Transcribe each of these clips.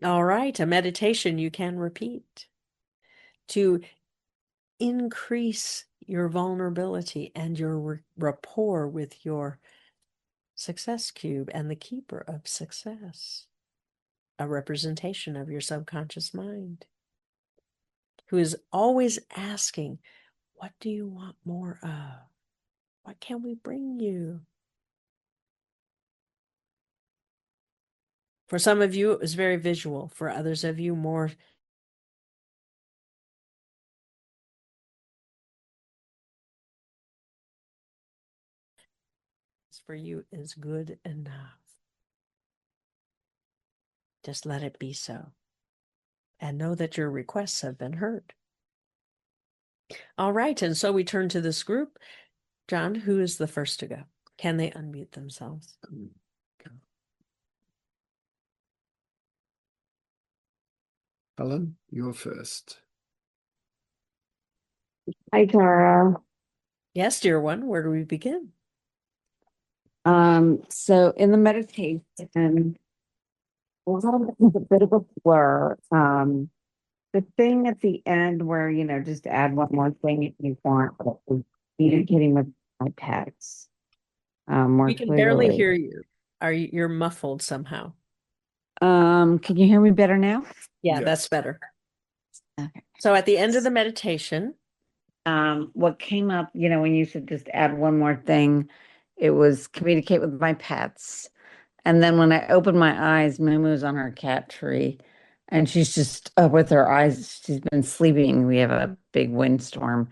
All right, a meditation you can repeat to increase your vulnerability and your rapport with your success cube and the keeper of success, a representation of your subconscious mind, who is always asking, what do you want more of? What can we bring you? For some of you, it was very visual. For others of you, more for you is good enough. Just let it be so. And know that your requests have been heard. All right. And so we turn to this group. John, who is the first to go? Can they unmute themselves? Helen, you're first. Hi, Tara. Yes, dear one. Where do we begin? So in the meditation, a lot of it was a bit of a blur. The thing at the end where, just add one more thing if you want, but communicating with my pets, more We can barely clearly. hear you. You're muffled somehow? Can you hear me better now? Yeah, Yes. that's better. Okay. So at the end of the meditation, What came up, when you said just add one more thing, it was communicate with my pets. And then when I opened my eyes, Mumu's on her cat tree and she's just with her eyes, she's been sleeping. We have a big windstorm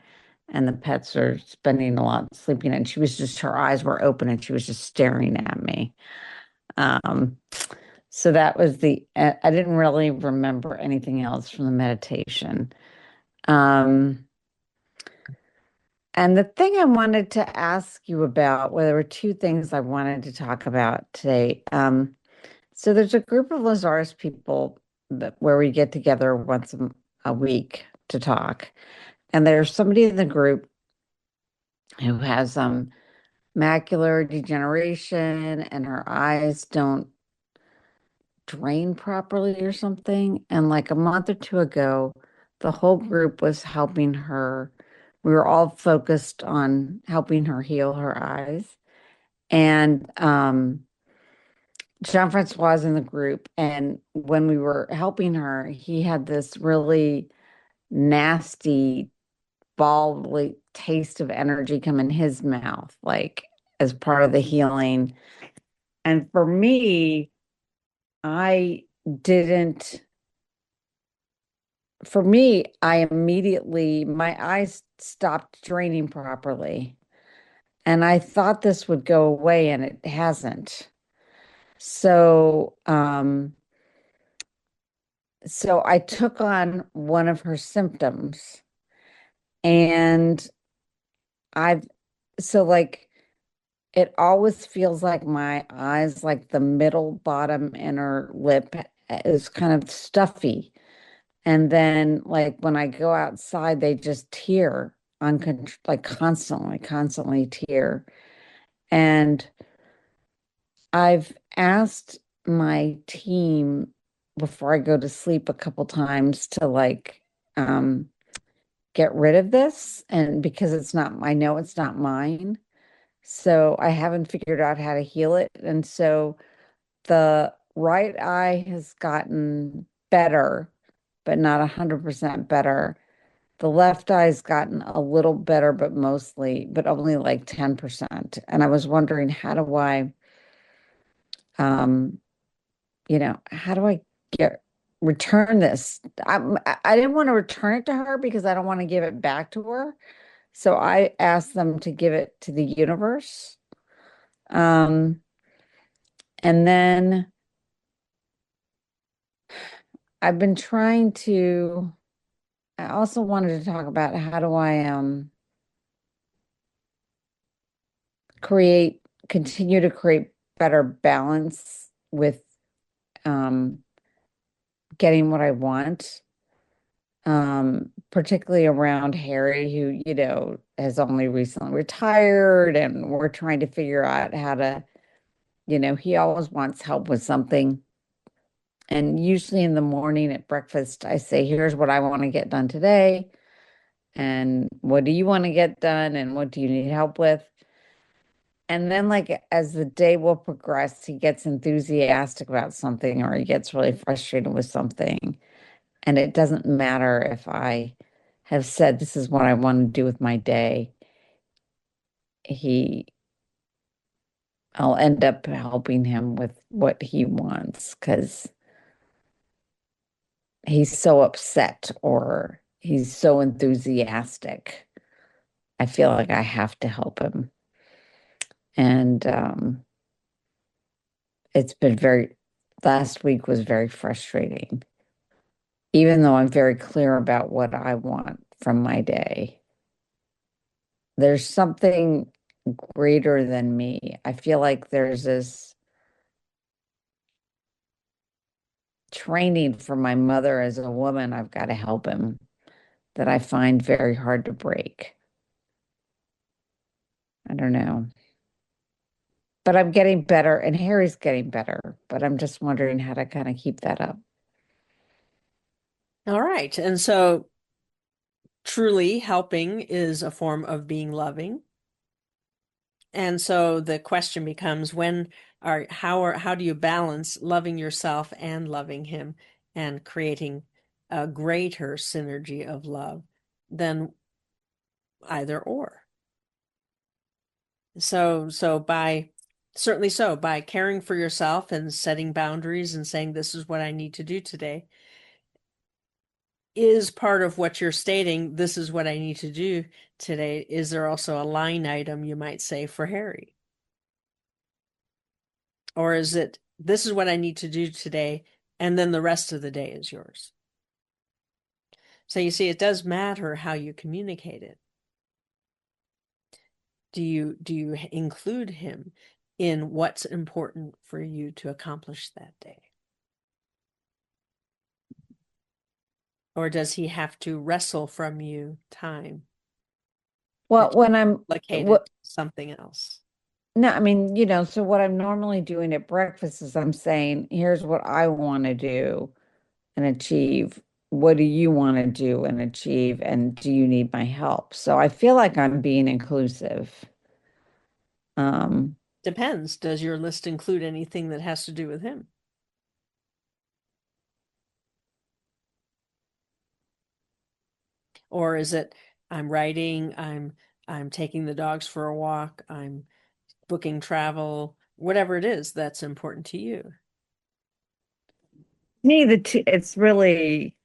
and the pets are spending a lot sleeping. And she was just, her eyes were open and she was just staring at me. Um, so that was I didn't really remember anything else from the meditation. Um, and the thing I wanted to ask you about, well, there were two things I wanted to talk about today. So there's a group of Lazarus people where we get together once a week to talk. And there's somebody in the group who has macular degeneration and her eyes don't drain properly or something. And like a month or two ago, the whole group was helping her. We were all focused on helping her heal her eyes. And Jean Francois is in the group, and when we were helping her, he had this really nasty, ball taste of energy come in his mouth, like as part of the healing. And for me, I didn't, for me, my eyes stopped draining properly. And I thought this would go away, and it hasn't. So, So I took on one of her symptoms and I've so like it always feels like my eyes, like the middle bottom inner lip is kind of stuffy. And then like when I go outside, they just tear like constantly tear. And I've asked my team before I go to sleep a couple times to um get rid of this, and because I know it's not mine, so I haven't figured out how to heal it. And so the right eye has gotten better, but not 100% better. The left eye's gotten a little better, but only like 10%. And I was wondering, um how do I get return this? I didn't want to return it to her because I don't want to give it back to her. So I asked them to give it to the universe. Um, and then I've been I also wanted to talk about how do I create, continue to create better balance with um, getting what I want, particularly around Harry, who, has only recently retired, and we're trying to figure out how to, he always wants help with something. And usually in the morning at breakfast, I say, here's what I want to get done today. And what do you want to get done? And what do you need help with? And then, like, as the day will progress, he gets enthusiastic about something or he gets really frustrated with something. And it doesn't matter if I have said, this is what I want to do with my day. He, I'll end up helping him with what he wants because he's so upset or he's so enthusiastic. I feel like I have to help him. And it's been last week was very frustrating, even though I'm very clear about what I want from my day. There's something greater than me. I feel like there's this training from my mother as a woman. I've got to help him that I find very hard to break. I don't know. But I'm getting better and Harry's getting better, but I'm just wondering how to kind of keep that up. All right. And so truly helping is a form of being loving. And so the question becomes how do you balance loving yourself and loving him and creating a greater synergy of love than either or? So by caring for yourself and setting boundaries and saying this is what I need to do today is part of what you're stating, this is what I need to do today. Is there also a line item you might say for Harry? Or is it, this is what I need to do today, and then the rest of the day is yours? So you see, it does matter how you communicate it. Do you include him in what's important for you to accomplish that day? Or does he have to wrestle from you time Well, that when I'm you allocated what to something else? no, I mean, so what I'm normally doing at breakfast is I'm saying, here's what I want to do and achieve. What do you want to do and achieve? And do you need my help? So I feel like I'm being inclusive. Um, Depends. Does your list include anything that has to do with him? Or is it, I'm writing, I'm taking the dogs for a walk, I'm booking travel, whatever it is that's important to you? me, it's really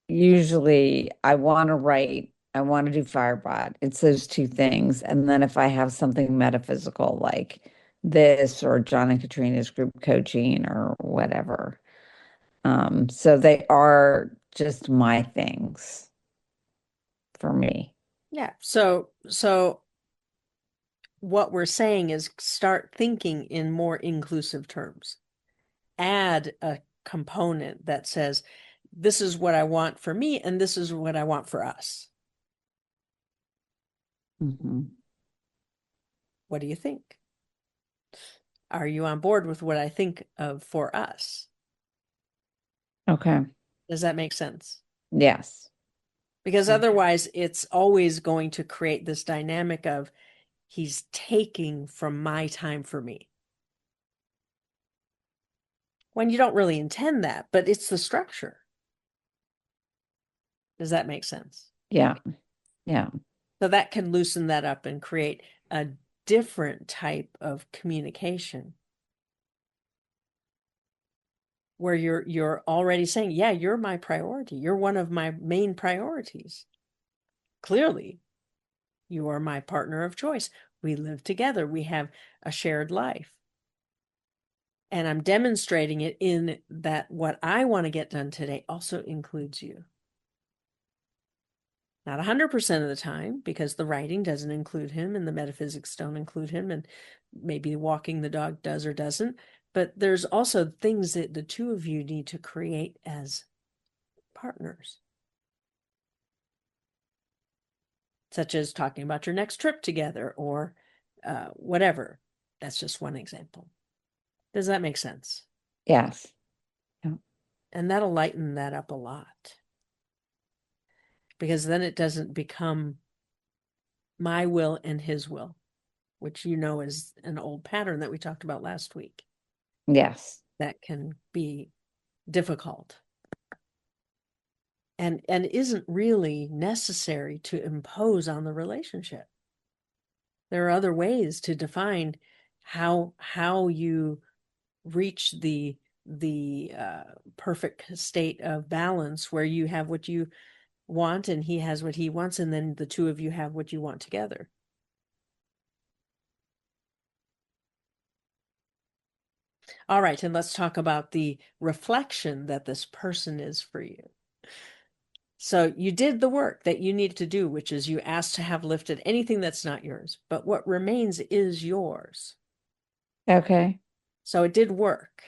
usually I want to write, I want to do Firebot. It's those two things. And then if I have something metaphysical like this or John and Katrina's group coaching or whatever. So they are just my things for me. Yeah. So what we're saying is start thinking in more inclusive terms. Add a component that says, this is what I want for me, and this is what I want for us. Mhm. What do you think? Are you on board with what I think of for us? Okay. Does that make sense? Yes. Because otherwise, it's always going to create this dynamic of he's taking from my time for me. When you don't really intend that, but it's the structure. Does that make sense? Yeah. Yeah. So that can loosen that up and create a different type of communication where you're already saying, yeah, you're my priority. You're one of my main priorities. Clearly, you are my partner of choice. We live together. We have a shared life. And I'm demonstrating it in that what I want to get done today also includes you. Not 100% of the time, because the writing doesn't include him and the metaphysics don't include him, and maybe walking the dog does or doesn't. But there's also things that the two of you need to create as partners, such as talking about your next trip together or whatever. That's just one example. Does that make sense? Yes. And that'll lighten that up a lot. Because then it doesn't become my will and his will, which is an old pattern that we talked about last week. Yes. That can be difficult and isn't really necessary to impose on the relationship. There are other ways to define how you reach the perfect state of balance, where you have what you want and he has what he wants, and then the two of you have what you want together. All right, and let's talk about the reflection that this person is for you. So you did the work that you needed to do, which is you asked to have lifted anything that's not yours, but what remains is yours. Okay. So it did work,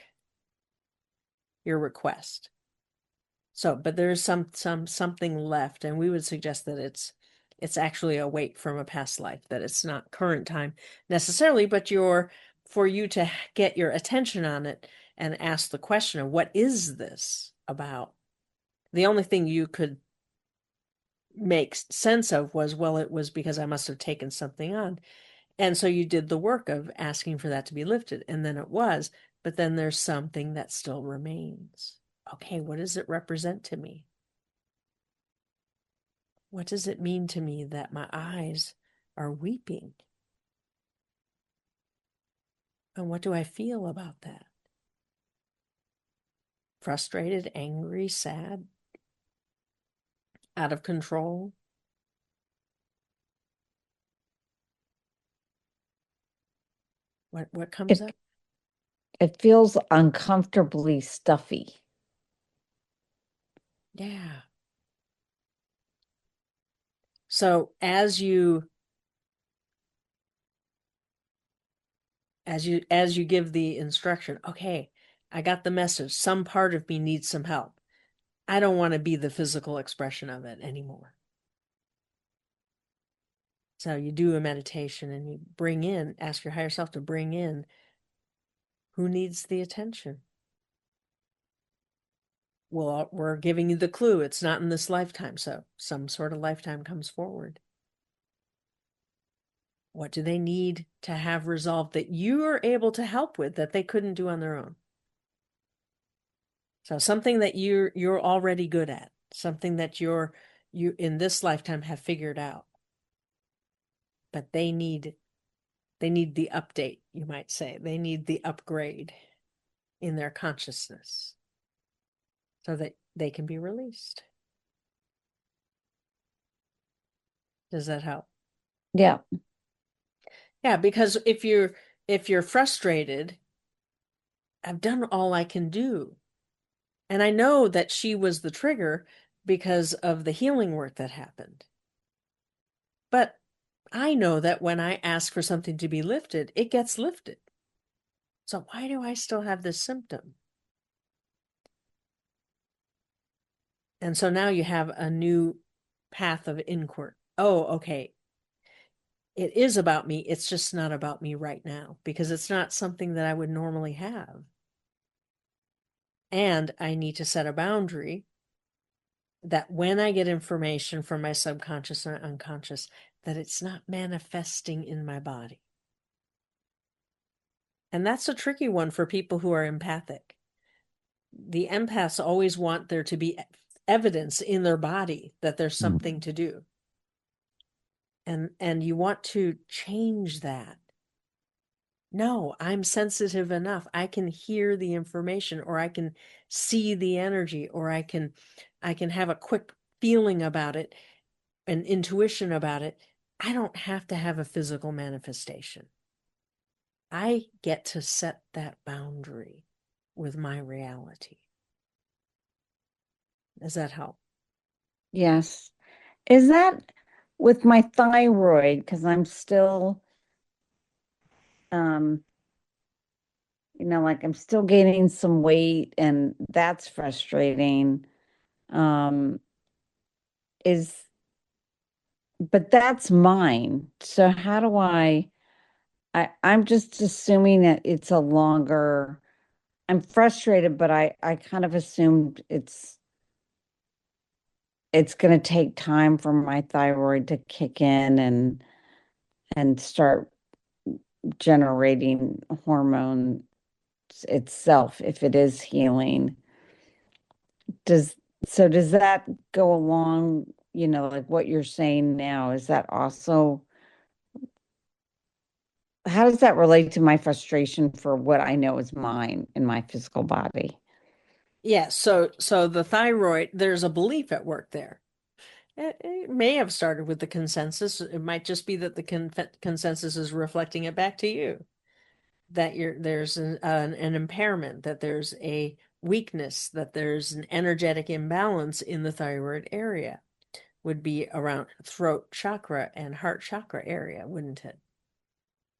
your request. So, but there's something left, and we would suggest that it's actually a weight from a past life, that it's not current time necessarily, but for you to get your attention on it and ask the question of what is this about? The only thing you could make sense of was, well, it was because I must have taken something on. And so you did the work of asking for that to be lifted, and then it was, but then there's something that still remains. Okay, what does it represent to me? What does it mean to me that my eyes are weeping? And what do I feel about that? Frustrated, angry, sad, out of control? What comes up? It feels uncomfortably stuffy. Yeah. So as you give the instruction, okay, I got the message. Some part of me needs some help. I don't want to be the physical expression of it anymore. So you do a meditation and you ask your higher self to bring in who needs the attention. Well, we're giving you the clue. It's not in this lifetime. So some sort of lifetime comes forward. What do they need to have resolved that you are able to help with that they couldn't do on their own? So something that you're already good at, something that you in this lifetime have figured out. But they need the update, you might say. They need the upgrade in their consciousness so that they can be released. Does that help? Yeah. Yeah, because if you're frustrated, I've done all I can do. And I know that she was the trigger because of the healing work that happened. But I know that when I ask for something to be lifted, it gets lifted. So why do I still have this symptom? And so now you have a new path of inquiry. Oh, okay. It is about me. It's just not about me right now because it's not something that I would normally have. And I need to set a boundary that when I get information from my subconscious and unconscious, that it's not manifesting in my body. And that's a tricky one for people who are empathic. The empaths always want there to be evidence in their body that there's something to do. And you want to change that. No, I'm sensitive enough. I can hear the information, or I can see the energy, or I can have a quick feeling about it, an intuition about it. I don't have to have a physical manifestation. I get to set that boundary with my reality. Does that help? Yes. Is that with my thyroid? Because I'm still, um, like I'm still gaining some weight and that's frustrating. Um, is, but that's mine. So how do I'm just assuming that it's a longer I'm frustrated, but I kind of assumed it's going to take time for my thyroid to kick in and start generating hormones itself if it is healing. Does does that go along, like what you're saying now? Is that also, how does that relate to my frustration for what I know is mine in my physical body? Yeah, so the thyroid, there's a belief at work there. It may have started with the consensus. It might just be that the consensus is reflecting it back to you, that there's an impairment, that there's a weakness, that there's an energetic imbalance in the thyroid area. Would be around throat chakra and heart chakra area, wouldn't it?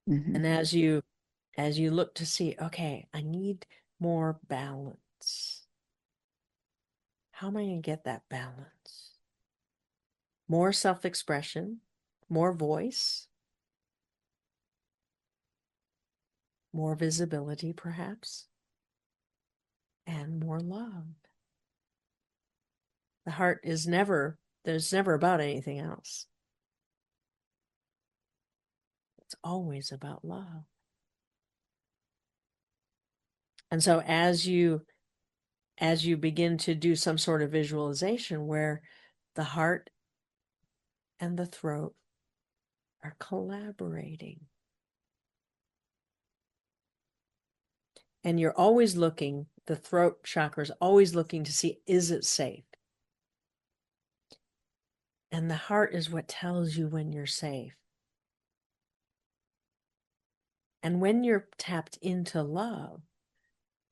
Mhm. And as you look to see, okay, I need more balance. How am I going to get that balance? More self-expression, more voice, more visibility, perhaps, and more love. The heart is there's never about anything else. It's always about love. And so as you begin to do some sort of visualization where the heart and the throat are collaborating, and you're always looking, the throat chakra is always looking to see, is it safe? And the heart is what tells you when you're safe. And when you're tapped into love,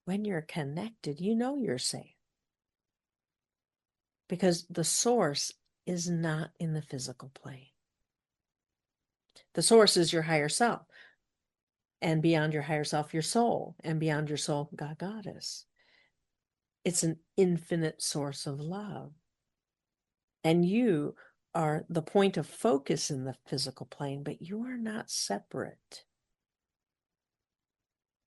when you're connected, you know you're safe. Because the source is not in the physical plane. The source is your higher self. And beyond your higher self, your soul. And beyond your soul, God, Goddess. It's an infinite source of love. And you are the point of focus in the physical plane, but you are not separate.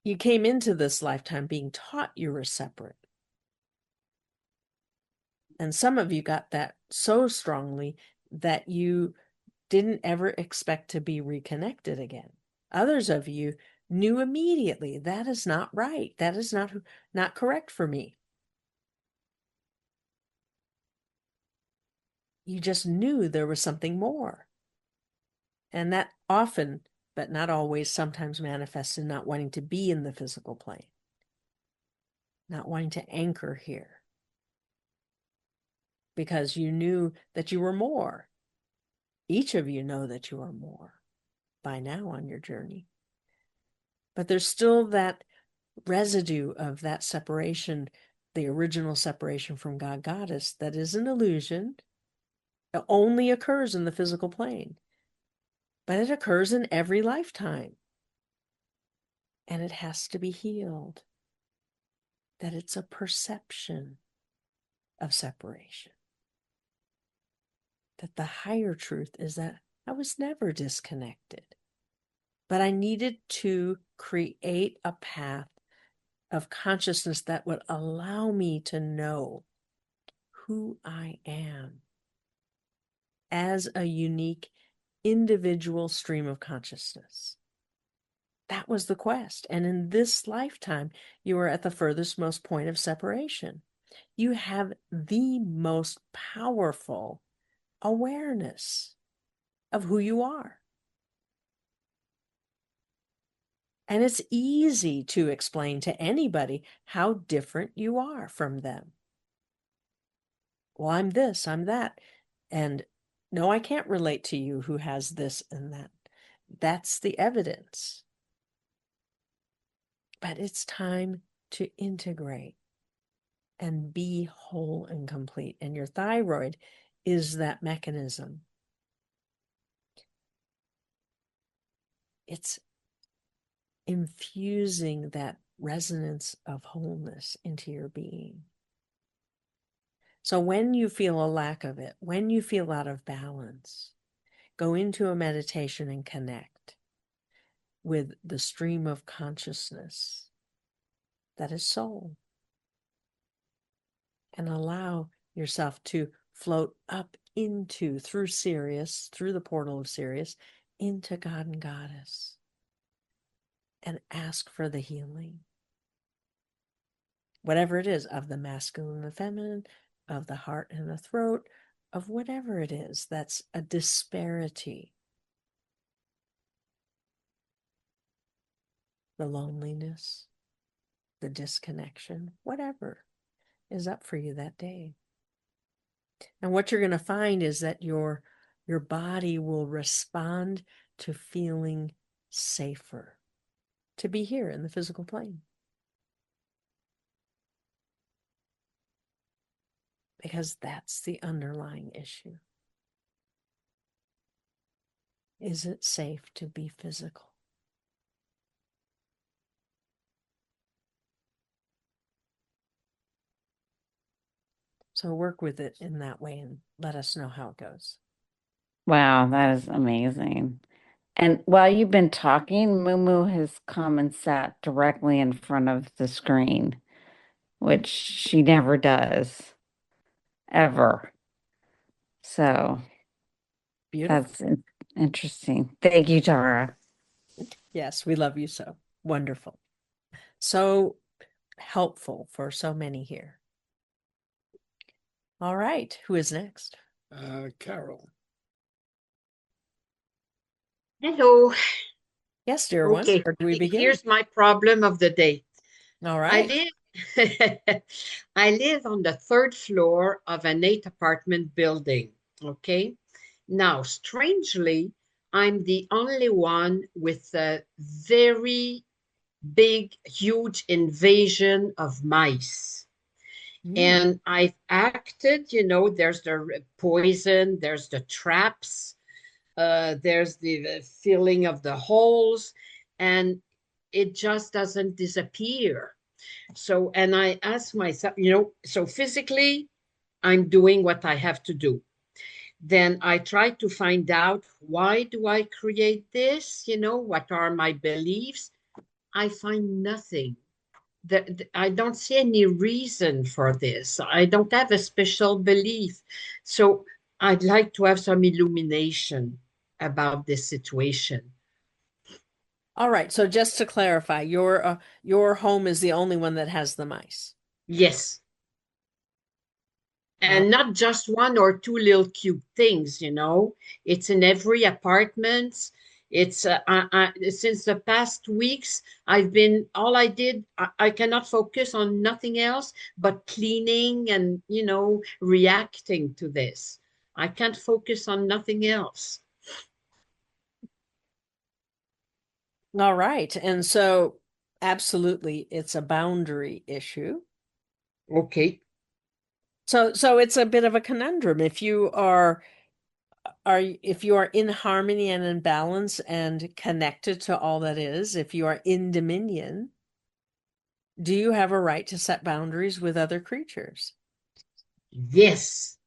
You came into this lifetime being taught you were separate. And some of you got that so strongly that you didn't ever expect to be reconnected again. Others of you knew immediately that is not right. That is not correct for me. You just knew there was something more. And that often, but not always, sometimes manifests in not wanting to be in the physical plane, not wanting to anchor here, because you knew that you were more. Each of you know that you are more by now on your journey. But there's still that residue of that separation, the original separation from God, Goddess, that is an illusion. It only occurs in the physical plane, but it occurs in every lifetime. And it has to be healed. That it's a perception of separation. That the higher truth is that I was never disconnected, but I needed to create a path of consciousness that would allow me to know who I am as a unique individual stream of consciousness. That was the quest. And in this lifetime, you are at the furthest most point of separation. You have the most powerful awareness of who you are. And it's easy to explain to anybody how different you are from them. Well, I'm this, I'm that. And no, I can't relate to you who has this and that. That's the evidence. But it's time to integrate and be whole and complete. And your thyroid is that mechanism. It's infusing that resonance of wholeness into your being. So when you feel a lack of it, when you feel out of balance, go into a meditation and connect with the stream of consciousness that is soul. And allow yourself to float up into, through Sirius, through the portal of Sirius, into God and Goddess. And ask for the healing. Whatever it is, of the masculine and the feminine, of the heart and the throat, of whatever it is that's a disparity. The loneliness, the disconnection, whatever is up for you that day. And what you're going to find is that your body will respond to feeling safer, to be here in the physical plane. Because that's the underlying issue. Is it safe to be physical? So work with it in that way and let us know how it goes. Wow, that is amazing. And while you've been talking, Moo has come and sat directly in front of the screen, which she never does, ever. So Beautiful. that's interesting. Thank you, Tara. Yes, we love you so. Wonderful. So helpful for so many here. All right. Who is next? Carol. Hello. Yes, dear one. Okay, Where do we begin? here's my problem of the day. All I right. live I live on the third floor of an 8-apartment building. Okay. Now, strangely, I'm the only one with a very big, huge invasion of mice. And I've acted, there's the poison, there's the traps, there's the filling of the holes, and it just doesn't disappear. So, and I ask myself, so physically, I'm doing what I have to do. Then I try to find out, why do I create this? What are my beliefs? I find nothing. I don't see any reason for this. I don't have a special belief. So I'd like to have some illumination about this situation. All right. So just to clarify, your home is the only one that has the mice. Yes. And not just one or two little cute things, It's in every apartment. It's since the past weeks, all I did, I cannot focus on nothing else but cleaning and, reacting to this. I can't focus on nothing else. All right. And so absolutely it's a boundary issue. Okay. So it's a bit of a conundrum. If you are in harmony and in balance and connected to all that is, if you are in dominion, do you have a right to set boundaries with other creatures? Yes.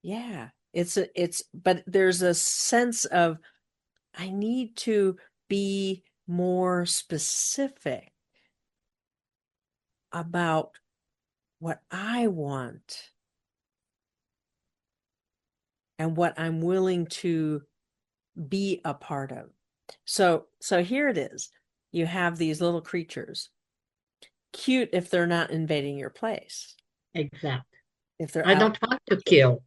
Yeah. But there's a sense of, I need to be more specific about what I want and what I'm willing to be a part of. So here it is. You have these little creatures. Cute if they're not invading your place. Exactly. If they're I out. don't want to kill.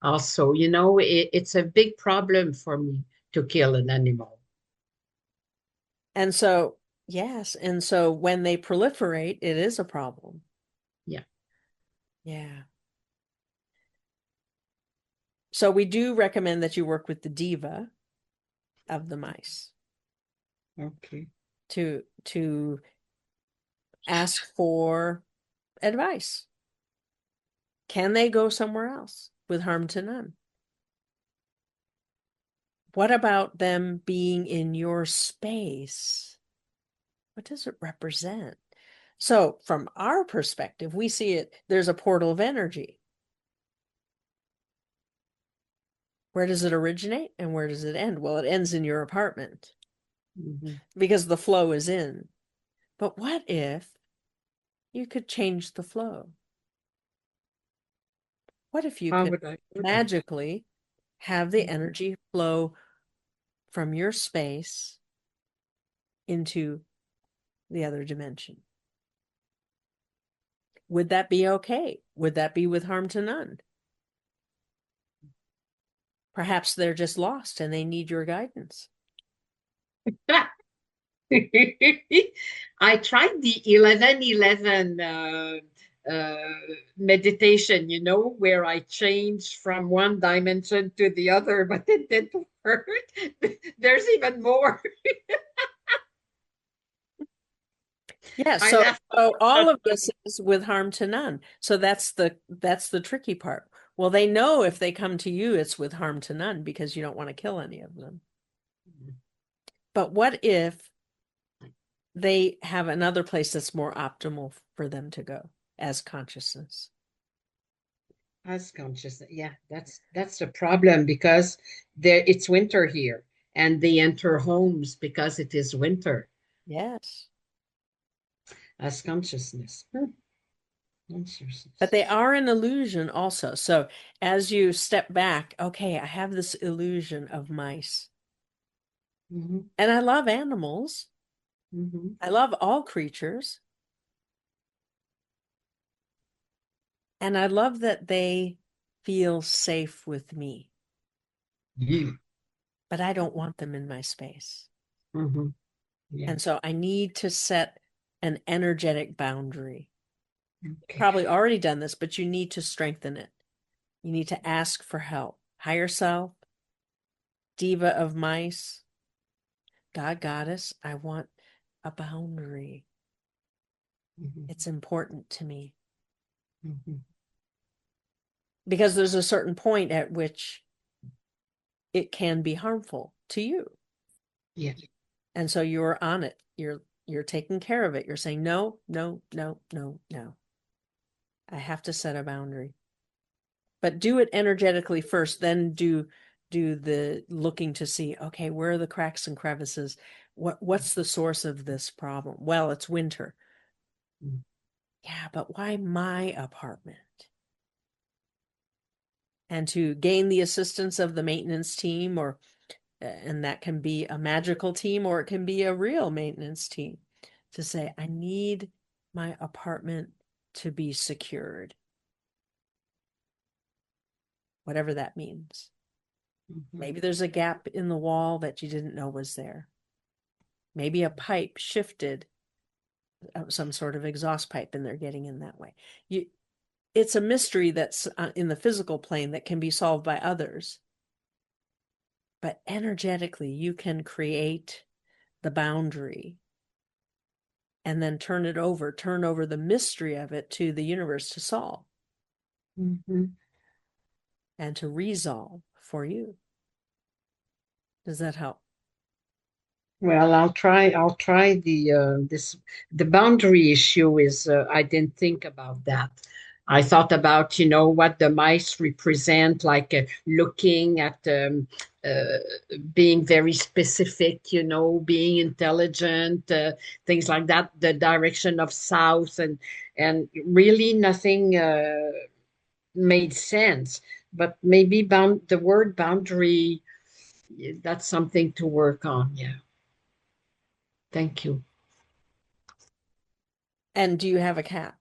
Also, it's a big problem for me to kill an animal. And so, yes. And so when they proliferate, it is a problem. Yeah. Yeah. So we do recommend that you work with the diva of the mice. Okay. To ask for advice. Can they go somewhere else with harm to none? What about them being in your space? What does it represent? So from our perspective, we see it, there's a portal of energy. Where does it originate and where does it end? Well, it ends in your apartment because the flow is in. But what if you could change the flow. What if you How could would I do that? magically have the energy flow from your space into the other dimension? Would that be okay? Would that be with harm to none? Perhaps they're just lost and they need your guidance. I tried the 11-11 meditation, where I changed from one dimension to the other, but it didn't work. There's even more. Yeah, I so left. all of this is with harm to none. So that's the tricky part. Well, they know if they come to you, it's with harm to none because you don't want to kill any of them. But what if they have another place that's more optimal for them to go as consciousness? As consciousness, yeah, that's the problem, because it's winter here, and they enter homes because it is winter. Yes. As consciousness. Consciousness. But they are an illusion also. So as you step back, okay, I have this illusion of mice. Mhm, And I love animals. mhm. I love all creatures. And I love that they feel safe with me. You. But I don't want them in my space. Mhm, yeah. And so I need to set an energetic boundary. Okay. Probably already done this, but you need to strengthen it. You need to ask for help. Higher self, diva of mice, God goddess, I want a boundary. Mhm, It's important to me. mhm. Because there's a certain point at which it can be harmful to you. Yeah. And so you're on it. You're taking care of it. You're saying, no, no, no, no, no. I have to set a boundary. But do it energetically first, then do the looking to see, okay, where are the cracks and crevices? What's the source of this problem? Well, it's winter. Mm. Yeah, but why my apartment? And to gain the assistance of the maintenance team, and that can be a magical team or it can be a real maintenance team, to say, I need my apartment to be secured, whatever that means. Mhm. Maybe there's a gap in the wall that you didn't know was there. Maybe a pipe shifted, some sort of exhaust pipe, and they're getting in that way. It's a mystery that's in the physical plane that can be solved by others. But energetically, you can create the boundary and then turn over the mystery of it to the universe to solve Mhm. and to resolve for you. Does that help? Well, I'll try the boundary issue is, I didn't think about that. I thought about, what the mice represent, like looking at uh, being very specific, being intelligent, things like that, the direction of south, and really nothing made sense. But maybe the word boundary, that's something to work on. Yeah. Thank you. And do you have a cat?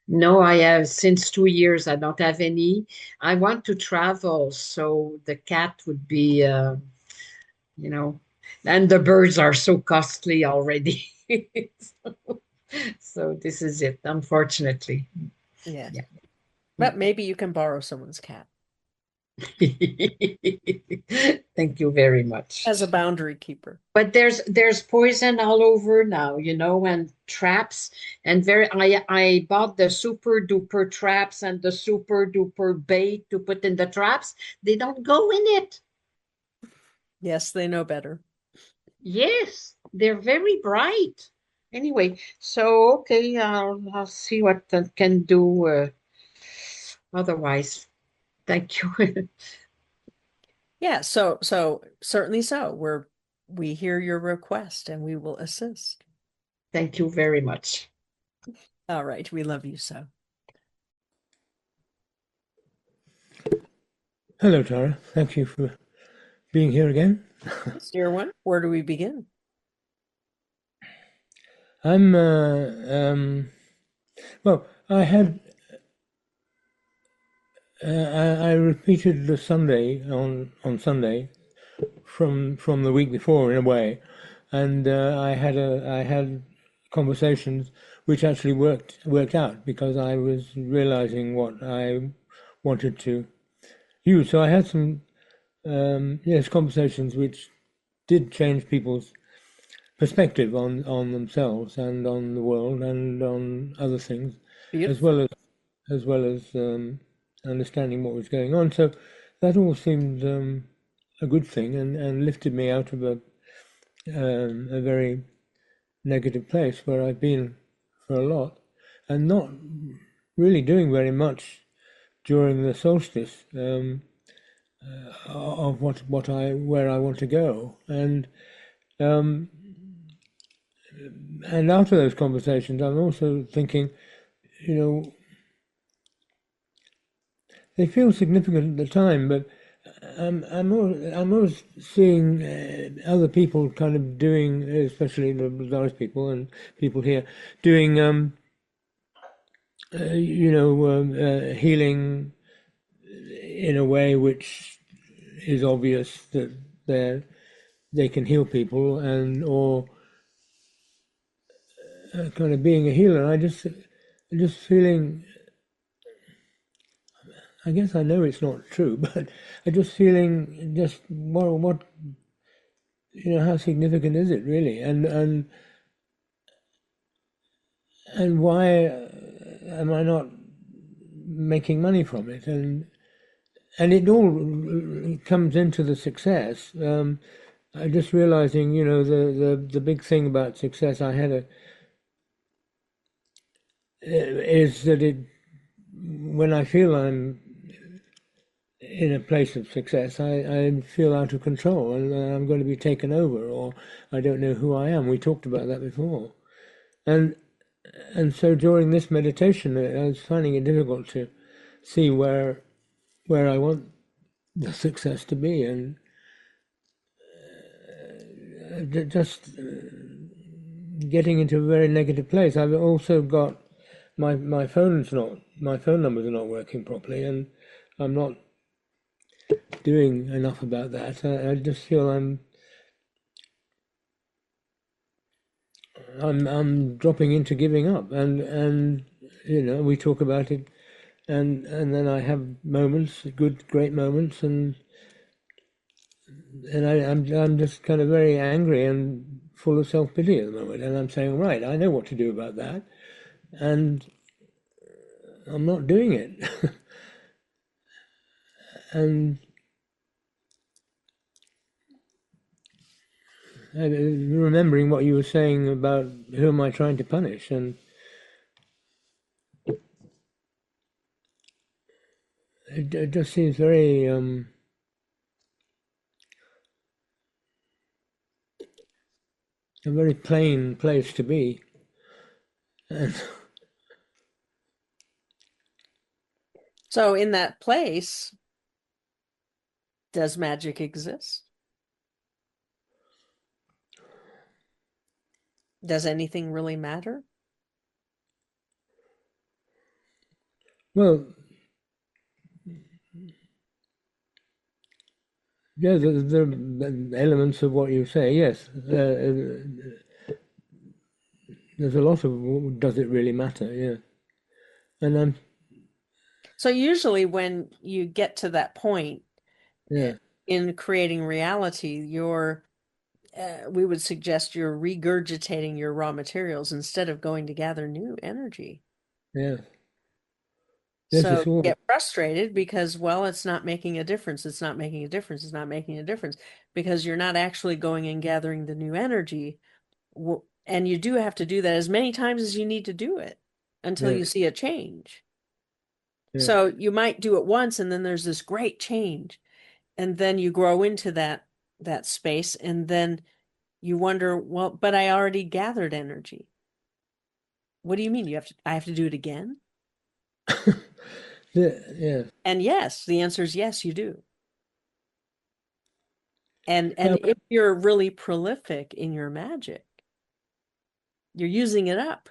No, I have since 2 years. I don't have any. I want to travel, so the cat would be, you know, and the birds are so costly already. So, so this is it, unfortunately. Yes. Yeah. But maybe you can borrow someone's cat Thank you very much. as a boundary keeper. But there's poison all over now, and traps, and I bought the super duper traps and the super duper bait to put in the traps. They don't go in it. Yes, they know better. Yes, they're very bright. Anyway, so okay, I'll see what I can do otherwise. Thank you. Yeah, so certainly so. We hear your request and we will assist. Thank you very much. All right. We love you so. Hello, Tara. Thank you for being here again. Yes, dear one, where do we begin? I'm, well, I repeated the Sunday on Sunday from the week before in a way, and I had conversations which actually worked out because I was realizing what I wanted to use. So I had some yes conversations which did change people's perspective on themselves and on the world and on other things, as Beautiful. well as understanding what was going on. So that all seemed a good thing and lifted me out of a very negative place where I've been for a lot and not really doing very much during the solstice of what I where I want to go um, and after those conversations, I'm also thinking, you know, they feel significant at the time, but I'm always seeing other people kind of doing, especially the Irish people and people here, doing, healing in a way which is obvious that they can heal people and or kind of being a healer. Just feeling. I guess I know it's not true, but I just feeling just what how significant is it really, and why am I not making money from it, and it all comes into the success. I'm just realizing, the big thing about success I had is that it when I feel I'm in a place of success, I feel out of control and I'm going to be taken over, or I don't know who I am. We talked about that before, and so during this meditation, I was finding it difficult to see where I want the success to be, and just getting into a very negative place. I've also got my phone numbers are not working properly, and I'm not doing enough about that. I just feel I'm dropping into giving up, and we talk about it, and then I have moments, great moments, and I'm just kind of very angry and full of self pity at the moment, and I'm saying, right, I know what to do about that, and I'm not doing it, and remembering what you were saying about who am I trying to punish, and it just seems very a very plain place to be. And So, in that place, does magic exist? Does anything really matter? well, yeah, the elements of what you say, yes. There's a lot of does it really matter, yeah. And So, usually, when you get to that point yeah, in creating reality, we would suggest you're regurgitating your raw materials instead of going to gather new energy. yeah. Yes, So it's all, you get frustrated because, well, it's not making a difference. It's not making a difference. It's not making a difference because you're not actually going and gathering the new energy. And you do have to do that as many times as you need to do it until yeah, you see a change. yeah, So you might do it once and then there's this great change. And then you grow into that space and then you wonder, well, but I already gathered energy. What do you mean? I have to do it again? Yeah. And yes, the answer is yes, you do. And Yeah. if you're really prolific in your magic, you're using it up.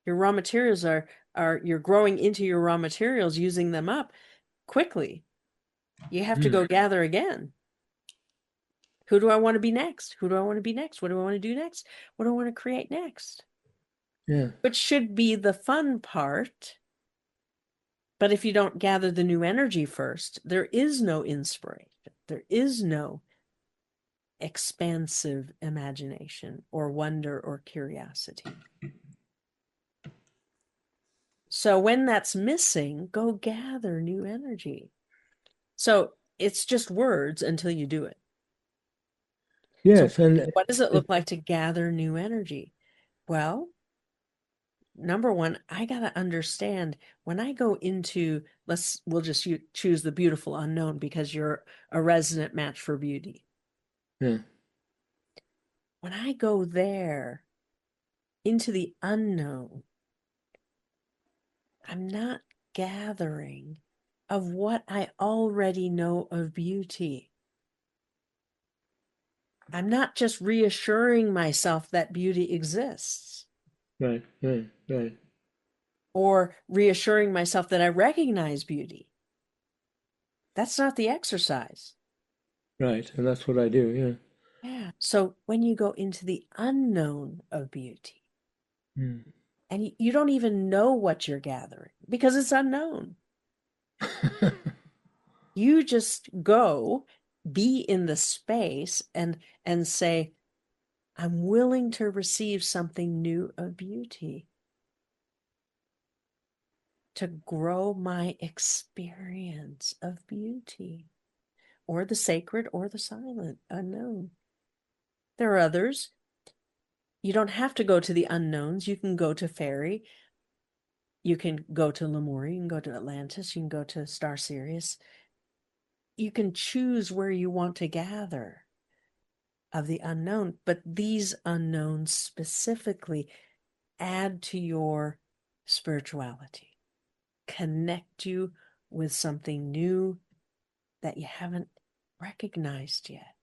Your raw materials are you're growing into your raw materials, using them up quickly. You have to go gather again. Who do I want to be next? Who do I want to be next? What do I want to do next? What do I want to create next? Yeah. Which should be the fun part. But if you don't gather the new energy first, there is no inspiration. There is no expansive imagination or wonder or curiosity. So when that's missing, go gather new energy. So it's just words until you do it. Yes, So and what does it look like to gather new energy? Well, number one, I got to understand when I go into, we'll just choose the beautiful unknown because you're a resonant match for beauty. yeah. When I go there into the unknown, I'm not gathering of what I already know of beauty. I'm not just reassuring myself that beauty exists Right. or reassuring myself that I recognize beauty. That's not the exercise. Right. And that's what I do. Yeah. Yeah. So when you go into the unknown of beauty, and you don't even know what you're gathering because it's unknown, you just go be in the space and say, I'm willing to receive something new of beauty, to grow my experience of beauty, or the sacred or the silent, unknown. There are others. You don't have to go to the unknowns. You can go to fairy. You can go to Lemuria. You can go to Atlantis. You can go to Star Sirius. You can choose where you want to gather of the unknown, but these unknowns specifically add to your spirituality, connect you with something new that you haven't recognized yet.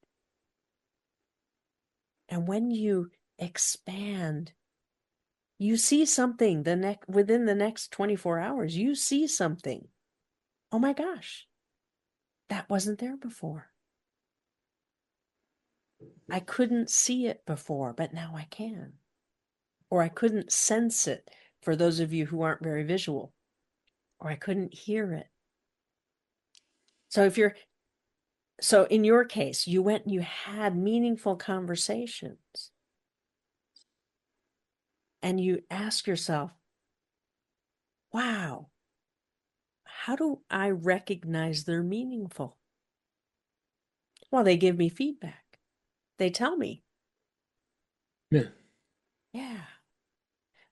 And when you expand, you see something within the next 24 hours, you see something. Oh my gosh, that wasn't there before. I couldn't see it before, but now I can. Or I couldn't sense it for those of you who aren't very visual, or I couldn't hear it. So in your case, you went and you had meaningful conversations and you ask yourself, wow, how do I recognize they're meaningful? Well, they give me feedback. They tell me. Yeah. Yeah.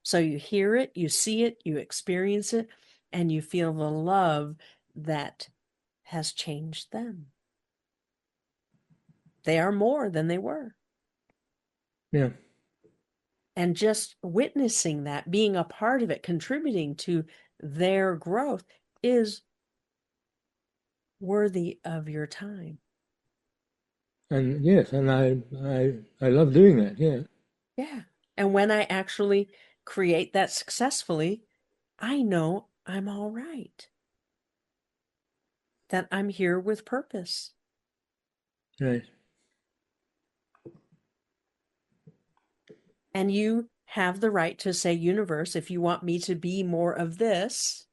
So you hear it, you see it, you experience it, and you feel the love that has changed them. They are more than they were. Yeah. And just witnessing that, being a part of it, contributing to their growth is worthy of your time. And yes, and I love doing that. Yeah. Yeah. And when I actually create that successfully, I know I'm all right, that I'm here with purpose. Right. And you have the right to say, universe, if you want me to be more of this,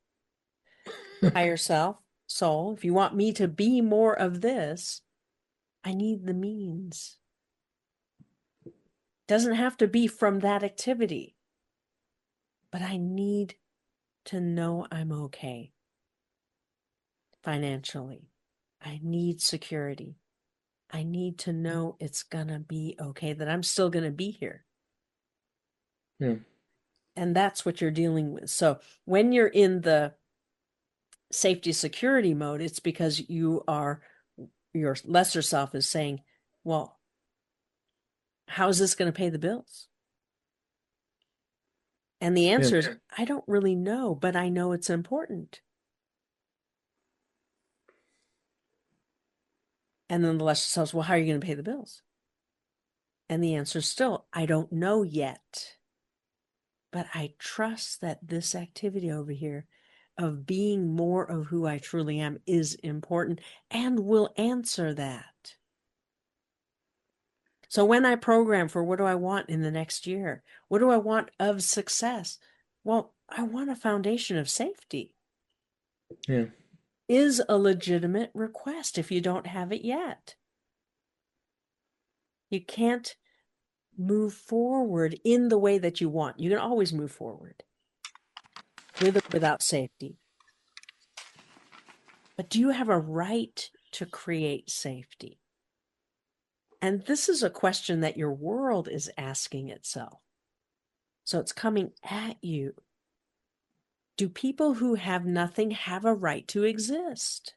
higher self, soul, if you want me to be more of this, I need the means. Doesn't have to be from that activity, but I need to know I'm okay financially. I need security. I need to know it's gonna be okay, that I'm still gonna be here. Yeah. And that's what you're dealing with. So when you're in the safety security mode, it's because your lesser self is saying, well, how is this going to pay the bills? And the answer is, Yeah. I don't really know, but I know it's important. And then the lesson says, well, how are you going to pay the bills? And the answer is still, I don't know yet. But I trust that this activity over here of being more of who I truly am is important and will answer that. So when I program for what do I want in the next year? What do I want of success? Well, I want a foundation of safety. Yeah. Is a legitimate request if you don't have it yet. You can't move forward in the way that you want. You can always move forward with or without safety. But do you have a right to create safety? And this is a question that your world is asking itself. So it's coming at you. Do people who have nothing have a right to exist?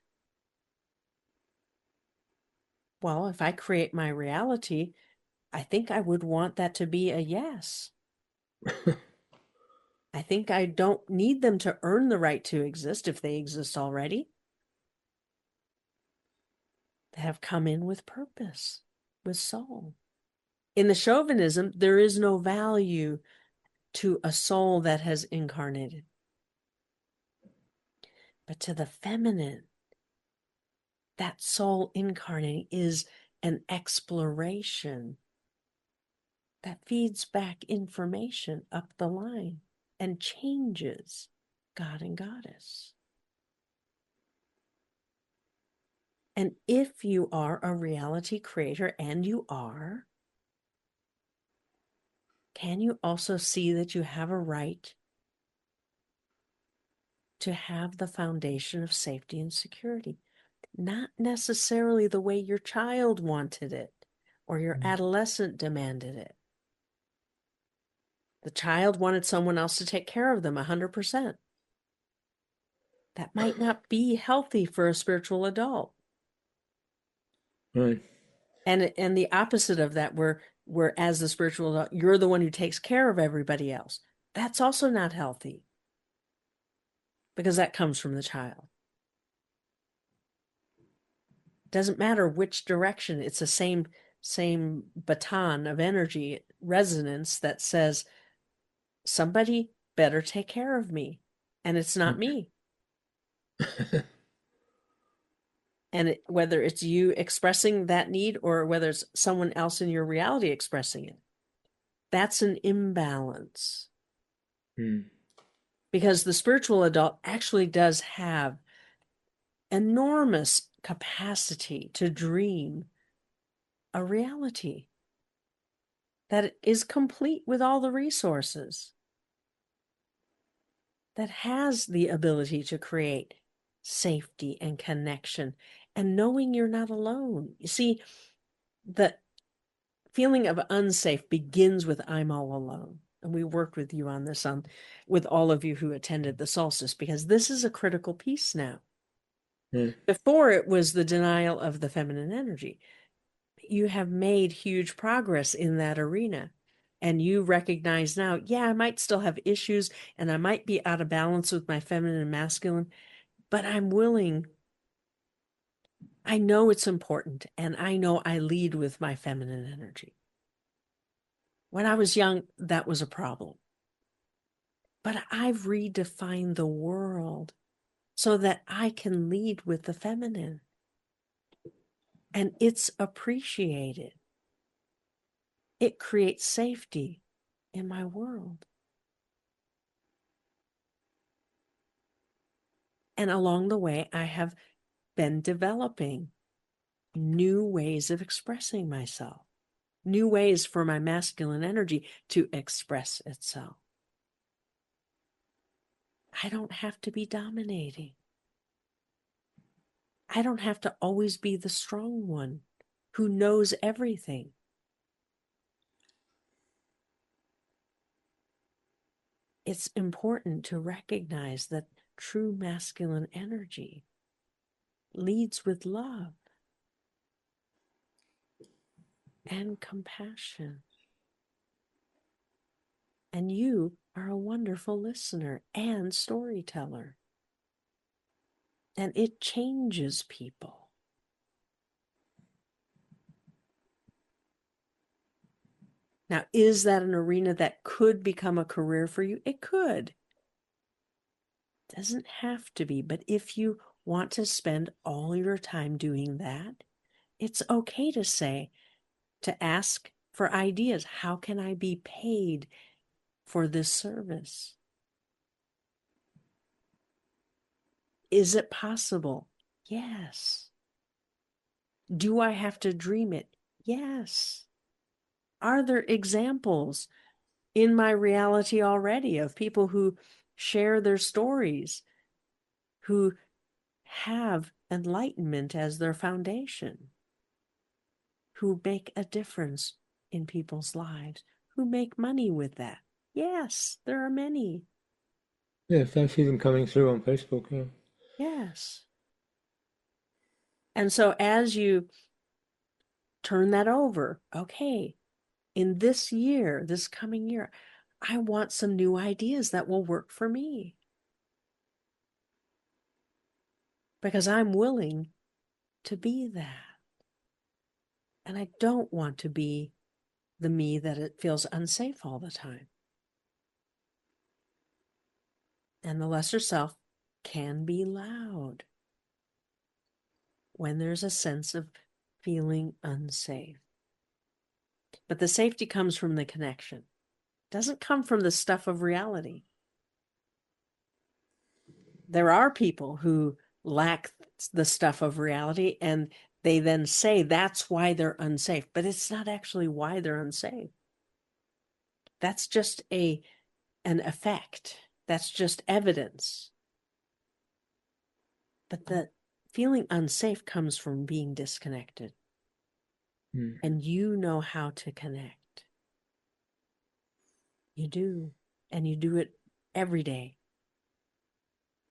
Well, if I create my reality, I think I would want that to be a yes. I think I don't need them to earn the right to exist if they exist already. They have come in with purpose, with soul. In the chauvinism, there is no value to a soul that has incarnated. But to the feminine, that soul incarnating is an exploration that feeds back information up the line and changes God and Goddess. And if you are a reality creator, and you are, can you also see that you have a right to have the foundation of safety and security? Not necessarily the way your child wanted it or your adolescent demanded it. The child wanted someone else to take care of them 100%. That might not be healthy for a spiritual adult. Right. And the opposite of that, where as the spiritual adult, you're the one who takes care of everybody else. That's also not healthy because that comes from the child. Doesn't matter which direction, it's the same baton of energy resonance that says somebody better take care of me, and it's not me. And whether it's you expressing that need or whether it's someone else in your reality expressing it, that's an imbalance. Because the spiritual adult actually does have enormous capacity to dream a reality that is complete with all the resources, that has the ability to create safety and connection and knowing you're not alone. You see, the feeling of unsafe begins with I'm all alone. And we worked with you on this, with all of you who attended the solstice, because this is a critical piece now. Before, it was the denial of the feminine energy. You have made huge progress in that arena. And you recognize now, yeah, I might still have issues and I might be out of balance with my feminine and masculine, but I'm willing. I know it's important, and I know I lead with my feminine energy. When I was young, that was a problem. But I've redefined the world so that I can lead with the feminine. And it's appreciated. It creates safety in my world. And along the way, I have been developing new ways of expressing myself, new ways for my masculine energy to express itself. I don't have to be dominating. I don't have to always be the strong one who knows everything. It's important to recognize that true masculine energy leads with love and compassion And you are a wonderful listener and storyteller. And it changes people. Now, is that an arena that could become a career for you? It could. Doesn't have to be, but if you want to spend all your time doing that, it's okay to say, to ask for ideas. How can I be paid for this service? Is it possible? Yes. Do I have to dream it? Yes. Are there examples in my reality already of people who share their stories, who have enlightenment as their foundation, who make a difference in people's lives, who make money with that? Yes, there are many. Yes, I see them coming through on Facebook. Yeah. Yes. And so as you turn that over, okay, in this year, this coming year, I want some new ideas that will work for me. Because I'm willing to be that. And I don't want to be the me that it feels unsafe all the time. And the lesser self can be loud when there's a sense of feeling unsafe. But the safety comes from the connection. It doesn't come from the stuff of reality. There are people who lack the stuff of reality and they then say that's why they're unsafe, but it's not actually why they're unsafe. That's just an effect. That's just evidence. But the feeling unsafe comes from being disconnected. And you know how to connect. You do. And you do it every day.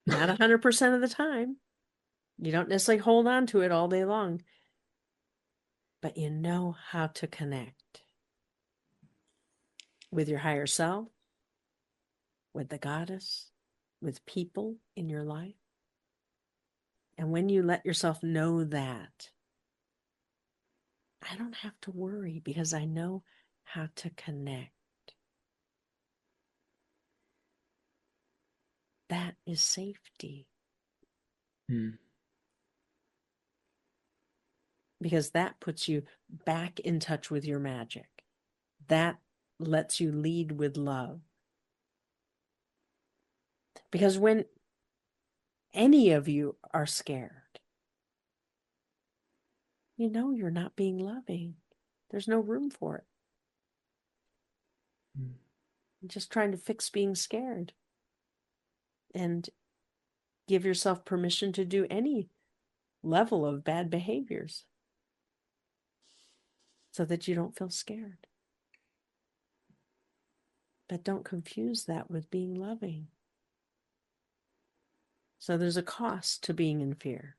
Not 100% of the time. You don't necessarily hold on to it all day long. But you know how to connect with your higher self, with the goddess, with people in your life. And when you let yourself know that, I don't have to worry because I know how to connect. That is safety. Because that puts you back in touch with your magic. That lets you lead with love. Because when any of you are scared, you know you're not being loving. There's no room for it. You're just trying to fix being scared. And give yourself permission to do any level of bad behaviors so that you don't feel scared. But don't confuse that with being loving. So there's a cost to being in fear.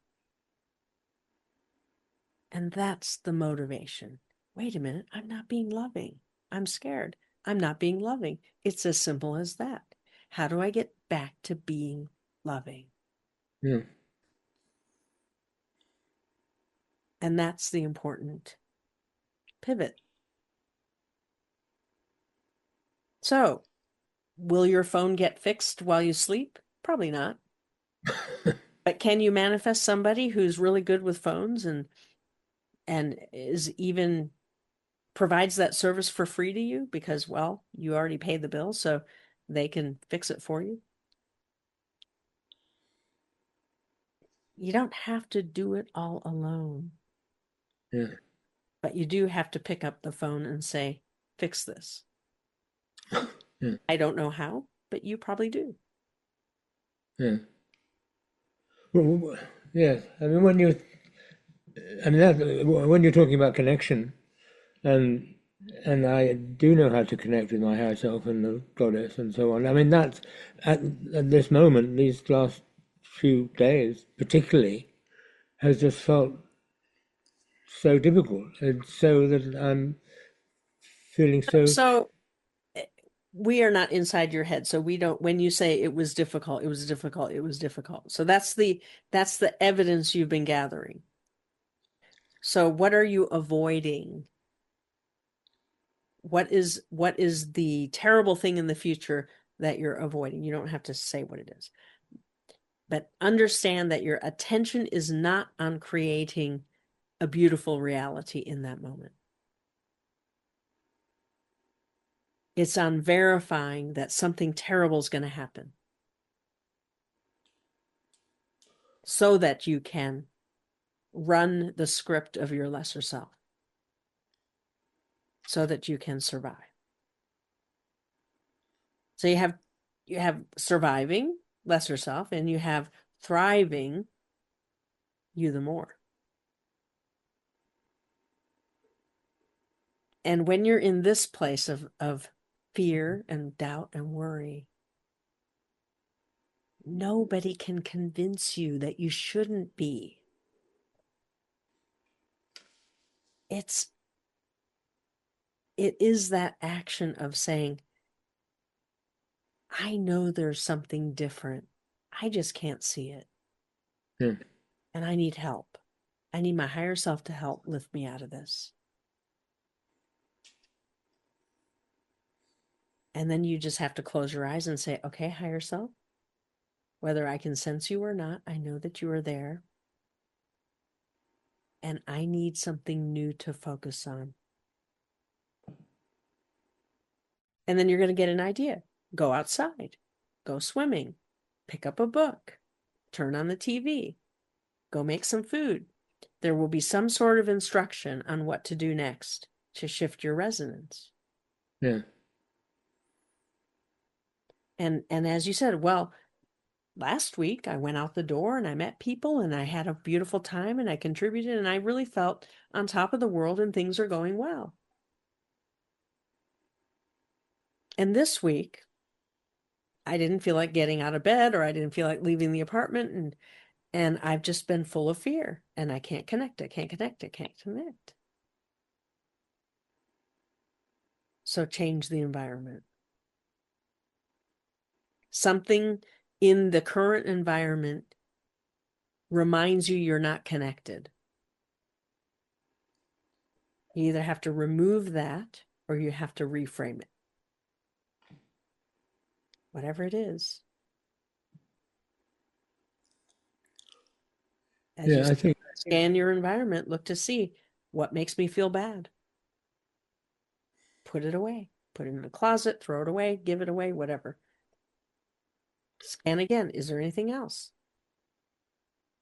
And that's the motivation. Wait a minute, I'm not being loving. I'm scared. I'm not being loving. It's as simple as that. How do I get back to being loving? Yeah. And that's the important pivot. So, will your phone get fixed while you sleep? Probably not. But can you manifest somebody who's really good with phones and is even provides that service for free to you because, well, you already paid the bill, so they can fix it for you? You don't have to do it all alone. Yeah. But you do have to pick up the phone and say, fix this. Yeah. I don't know how, but you probably do. Yeah. Well, yes. I mean, when you're talking about connection, and I do know how to connect with my higher self and the goddess and so on. I mean, that's at this moment, these last few days, particularly, has just felt so difficult, and so that I'm feeling so. So we are not inside your head, so we don't, when you say it was difficult, it was difficult, it was difficult. So that's the evidence you've been gathering. So what are you avoiding? What is the terrible thing in the future that you're avoiding? You don't have to say what it is. But understand that your attention is not on creating a beautiful reality in that moment. It's on verifying that something terrible is going to happen so that you can run the script of your lesser self, so that you can survive. So you have surviving, lesser self, and you have thriving, you the more. And when you're in this place of fear and doubt and worry, nobody can convince you that you shouldn't be. It is that action of saying, I know there's something different. I just can't see it. Yeah. And I need help. I need my higher self to help lift me out of this. And then you just have to close your eyes and say, okay, higher self, whether I can sense you or not, I know that you are there. And I need something new to focus on. And then you're going to get an idea. Go outside, go swimming, pick up a book, turn on the TV, go make some food. There will be some sort of instruction on what to do next to shift your resonance. Yeah. And as you said, well, last week I went out the door and I met people and I had a beautiful time and I contributed and I really felt on top of the world and things are going well. And this week, I didn't feel like getting out of bed or I didn't feel like leaving the apartment and I've just been full of fear and I can't connect. So change the environment. Something in the current environment reminds you you're not connected. You either have to remove that or you have to reframe it. Whatever it is. As Yeah, I think scan your environment, look to see what makes me feel bad. Put it away. Put it in a closet, throw it away, give it away, whatever. Scan again. Is there anything else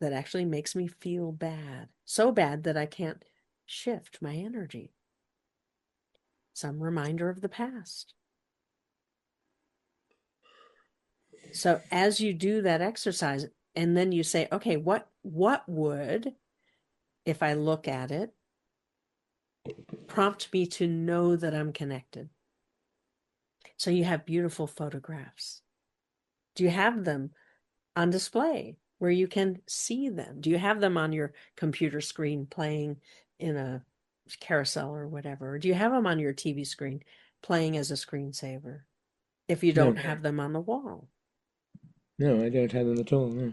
that actually makes me feel bad? So bad that I can't shift my energy. Some reminder of the past. So as you do that exercise, and then you say, okay, what would, if I look at it, prompt me to know that I'm connected? So you have beautiful photographs. Do you have them on display where you can see them? Do you have them on your computer screen playing in a carousel or whatever? Or do you have them on your TV screen playing as a screensaver if you don't have them on the wall? no, I don't have them at all. No.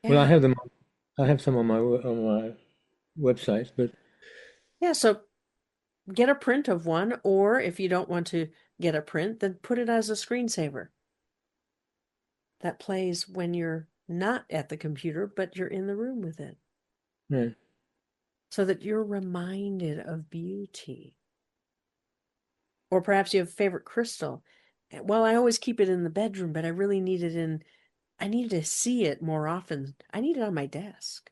Yeah. Well, I have them. I have some on my website, but Yeah, so get a print of one, or if you don't want to get a print, then put it as a screensaver that plays when you're not at the computer, but you're in the room with it. right. So that you're reminded of beauty. Or perhaps you have a favorite crystal. Well, I always keep it in the bedroom, but I really need it I need to see it more often. I need it on my desk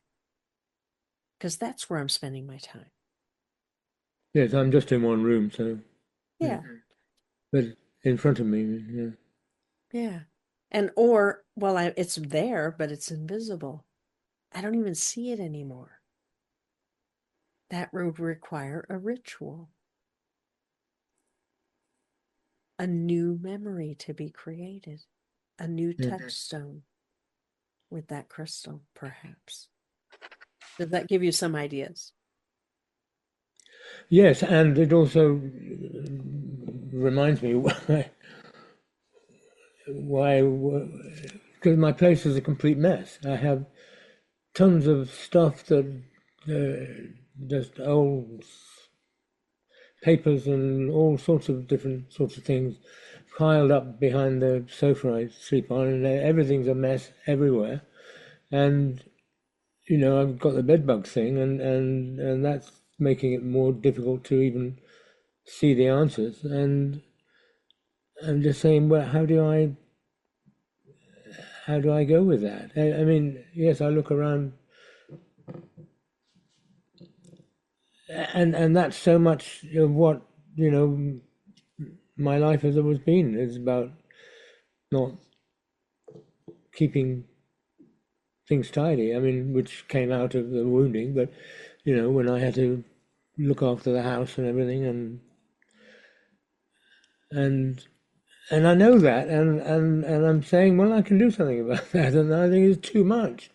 because that's where I'm spending my time. Yes, I'm just in one room, so Yeah. but in front of me, yeah. Yeah. It's there, but it's invisible. I don't even see it anymore. That would require a ritual, a new memory to be created, a new touchstone with that crystal, perhaps. Does that give you some ideas? Yes, and it also reminds me why, because my place is a complete mess. I have tons of stuff that just old papers and all sorts of different sorts of things piled up behind the sofa I sleep on, and everything's a mess everywhere. And I've got the bedbug thing, and that's making it more difficult to even see the answers. And I'm just saying, well, how do I go with that? I mean, yes, I look around, and that's so much of what my life has always been. It's about not keeping things tidy. I mean, which came out of the wounding, but when I had to look after the house and everything, and and I know that, and I'm saying, well, I can do something about that, and I think it's too much.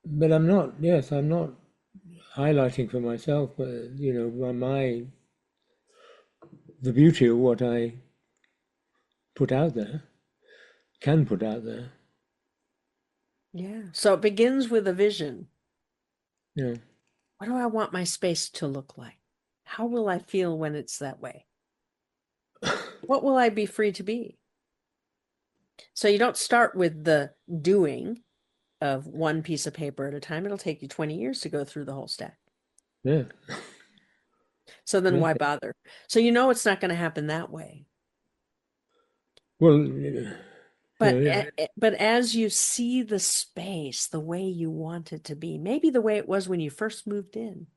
But I'm not. Yes, I'm not highlighting for myself, the beauty of what I put out there, can put out there. Yeah. So it begins with a vision. You know, What do I want my space to look like? How will I feel when it's that way? What will I be free to be? So you don't start with the doing of one piece of paper at a time. It'll take you 20 years to go through the whole stack. yeah, So then yeah. why bother? So it's not going to happen that way. Well, But yeah, but as you see the space the way you want it to be, maybe the way it was when you first moved in,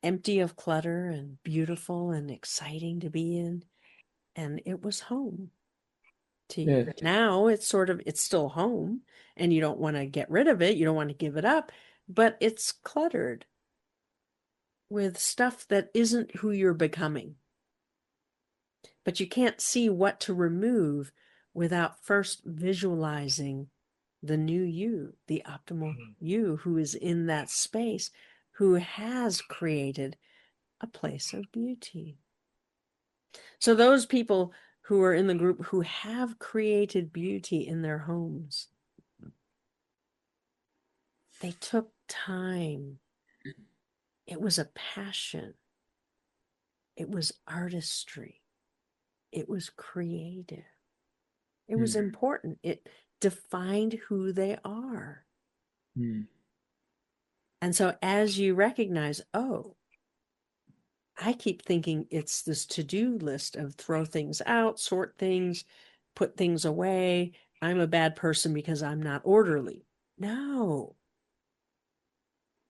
empty of clutter and beautiful and exciting to be in, and it was home to you. yeah, Now it's still home, and you don't want to get rid of it, you don't want to give it up, but it's cluttered with stuff that isn't who you're becoming. But you can't see what to remove without first visualizing the new you, the optimal you who is in that space, who has created a place of beauty. So those people who are in the group who have created beauty in their homes, they took time. It was a passion. It was artistry. It was creative. It was important. It defined who they are. And so as you recognize, oh, I keep thinking it's this to-do list of throw things out, sort things, put things away. I'm a bad person because I'm not orderly. No.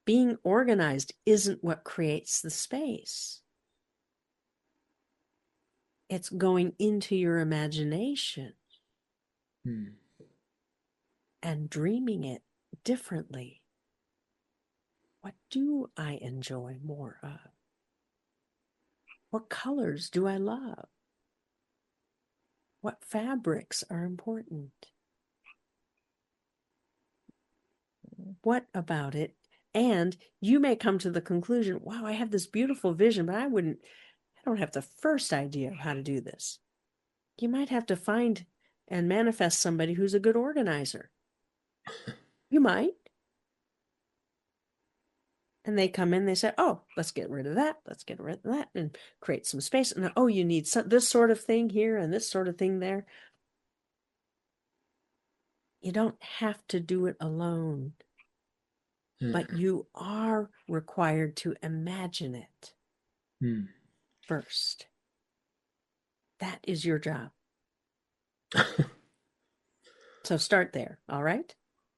Being organized isn't what creates the space. It's going into your imagination and dreaming it differently. What do I enjoy more of? What colors do I love? What fabrics are important? What about it? And you may come to the conclusion, wow, I have this beautiful vision, but I don't have the first idea of how to do this. You might have to find and manifest somebody who's a good organizer. You might. And they come in, they say, oh, let's get rid of that. Let's get rid of that and create some space. And oh, you need this sort of thing here and this sort of thing there. You don't have to do it alone, but you are required to imagine it first. That is your job. So start there, all right?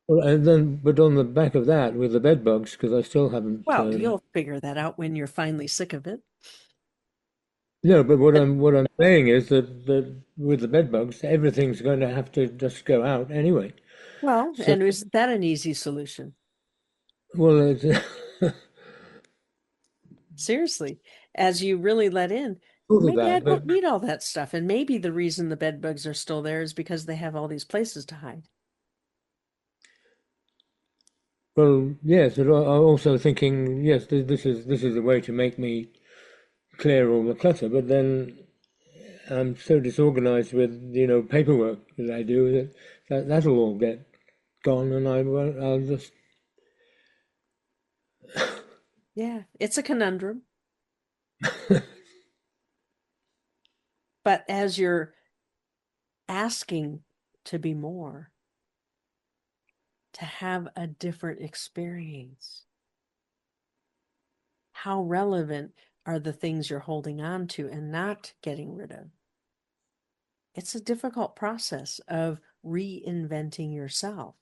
Well, and then, but on the back of that, with the bed bugs, because I still haven't. Well, you'll figure that out when you're finally sick of it. No, but what I'm saying is that with the bed bugs, everything's going to have to just go out anyway. Well, So, and is that an easy solution? well, Seriously, as you really let in, thought of maybe I that, but don't need all that stuff. And maybe the reason the bed bugs are still there is because they have all these places to hide. well, yes. But I'm also thinking, yes, this is a way to make me clear all the clutter. But then I'm so disorganized with, paperwork that I do that'll all get gone, and I'll just Yeah, it's a conundrum. But as you're asking to be more, to have a different experience, how relevant are the things you're holding on to and not getting rid of? It's a difficult process of reinventing yourself.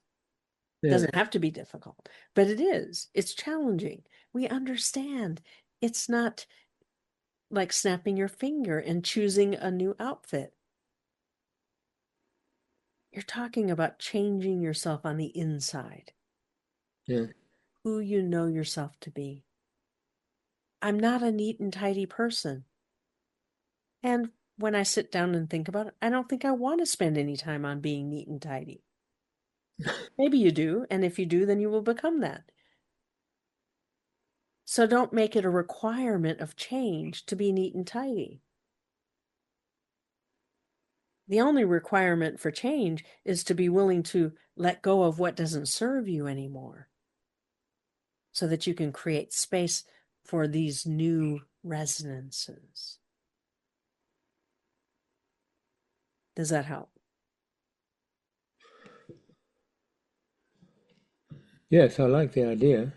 It yeah, doesn't have to be difficult, but it is. It's challenging. We understand. It's not like snapping your finger and choosing a new outfit. You're talking about changing yourself on the inside, yeah, who you know yourself to be. I'm not a neat and tidy person. And when I sit down and think about it, I don't think I want to spend any time on being neat and tidy. Maybe you do, and if you do, then you will become that. So don't make it a requirement of change to be neat and tidy. The only requirement for change is to be willing to let go of what doesn't serve you anymore, so that you can create space for these new resonances. Does that help? yes, I like the idea.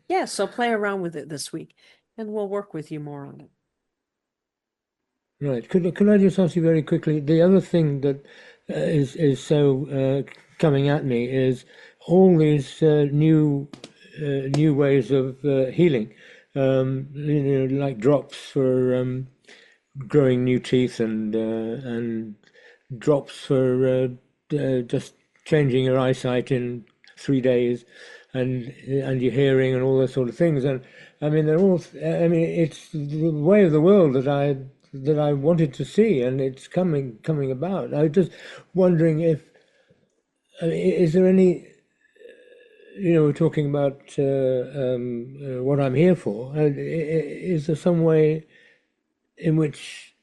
Yeah, so play around with it this week, and we'll work with you more on it. Right. Could I just ask you very quickly? The other thing that is so coming at me is all these new ways of healing. Like drops for growing new teeth, and drops for just changing your eyesight in 3 days, and your hearing and all those sort of things. And I mean, they're all. I mean, it's the way of the world that I wanted to see, and it's coming about. I was just wondering if is there any. We're talking about what I'm here for. Is there some way in which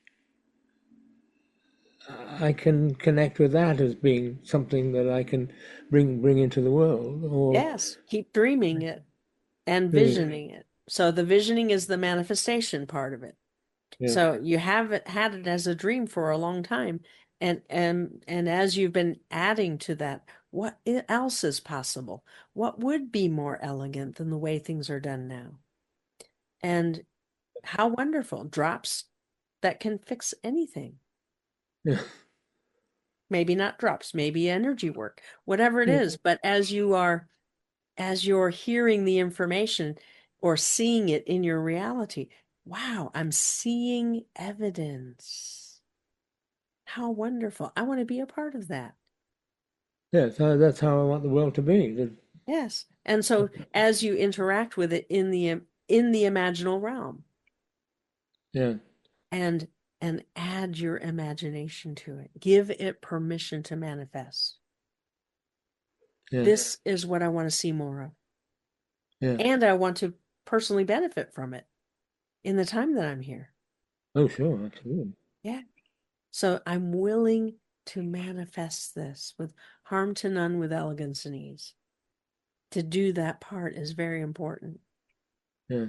I can connect with that as being something that I can bring into the world, or Yes, keep dreaming it and really, visioning it. So the visioning is the manifestation part of it. yeah, So you have had it as a dream for a long time, and as you've been adding to that, what else is possible? What would be more elegant than the way things are done now? And how wonderful drops that can fix anything. yeah, Maybe not drops, maybe energy work, whatever it yeah, is. But as you're hearing the information or seeing it in your reality, wow, I'm seeing evidence. How wonderful. I want to be a part of that. yeah. So that's how I want the world to be. Yes. And so as you interact with it in the imaginal realm Yeah, and add your imagination to it, give it permission to manifest. yeah, This is what I want to see more of. yeah. And I want to personally benefit from it in the time that I'm here. Oh, sure, absolutely. Yeah. So I'm willing to manifest this with harm to none, with elegance and ease. To do that part is very important. Yeah,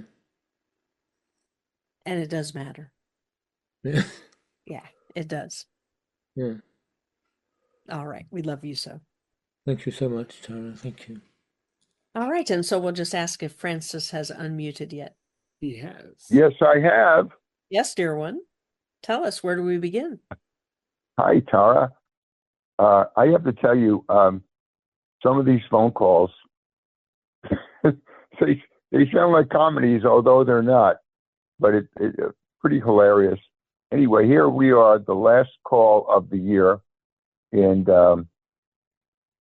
And it does matter. yeah, Yeah, it does. yeah. All right. We love you so. Thank you so much, Tara. Thank you. All right. And so we'll just ask if Francis has unmuted yet. He has. Yes, I have. Yes, dear one. Tell us, where do we begin? Hi, Tara. I have to tell you, some of these phone calls, they sound like comedies, although they're not, but it's pretty hilarious. Anyway, here we are, the last call of the year, and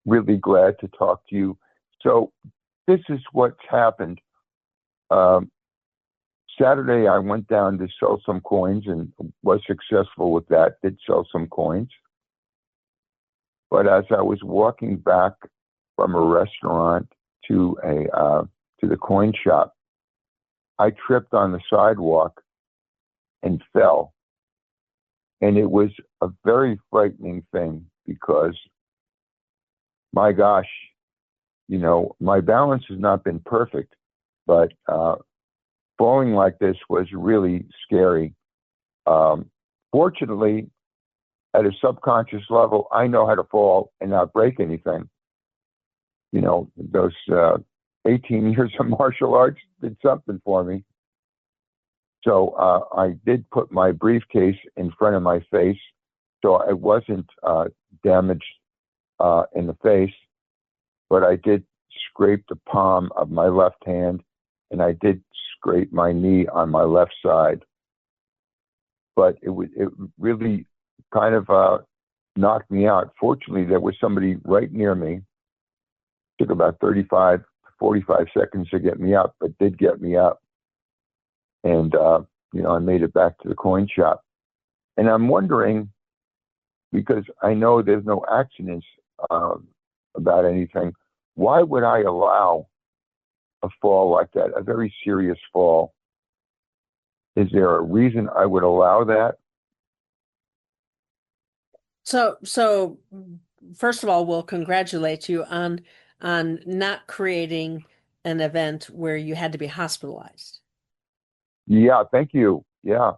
really glad to talk to you. So this is what's happened. Saturday, I went down to sell some coins and was successful with that, did sell some coins. But as I was walking back from a restaurant to the coin shop, I tripped on the sidewalk and fell. And it was a very frightening thing because, my gosh, my balance has not been perfect, but falling like this was really scary. Fortunately, at a subconscious level, I know how to fall and not break anything. Those 18 years of martial arts did something for me. So I did put my briefcase in front of my face, so I wasn't damaged in the face, but I did scrape the palm of my left hand, and I did scrape my knee on my left side. But it really kind of knocked me out. Fortunately, there was somebody right near me. It took about 35 to 45 seconds to get me up, but did get me up. And, I made it back to the coin shop. And I'm wondering, because I know there's no accidents about anything, why would I allow a fall like that, a very serious fall? Is there a reason I would allow that? So first of all, we'll congratulate you on not creating an event where you had to be hospitalized. Yeah, thank you. Yeah.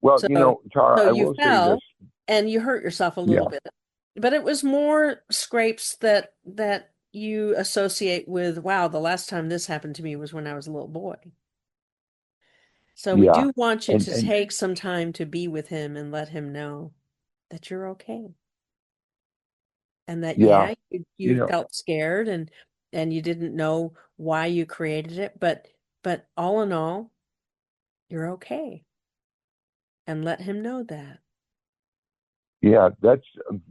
Well, So Tara, so I you will say fell this. and you hurt yourself a little Yeah, bit. But it was more scrapes that you associate with, wow, the last time this happened to me was when I was a little boy. So we yeah. do want you And, to and take some time to be with him and let him know that you're okay. And that, yeah, yeah, you, you you know, felt scared and you didn't know why you created it, but all in all, you're okay. And let him know that. yeah, that's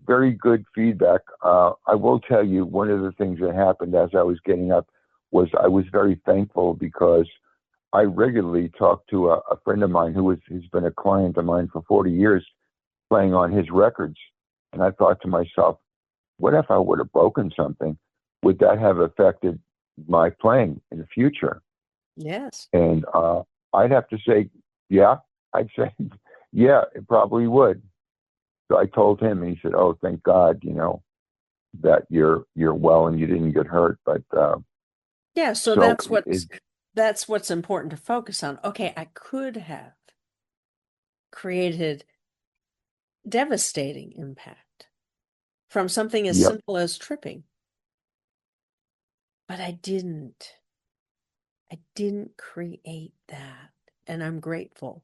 very good feedback. I will tell you, one of the things that happened as I was getting up was I was very thankful because I regularly talk to a friend of mine who's been a client of mine for 40 years, playing on his records. And I thought to myself, what if I would have broken something? Would that have affected my playing in the future? Yes. And I'd have to say, yeah, I'd say, yeah, it probably would. So I told him, and he said, "Oh, thank God, that you're well and you didn't get hurt." But Yeah, so so that's what's important to focus on. Okay, I could have created devastating impact from something as yep, simple as tripping, but I didn't. I didn't create that, and I'm grateful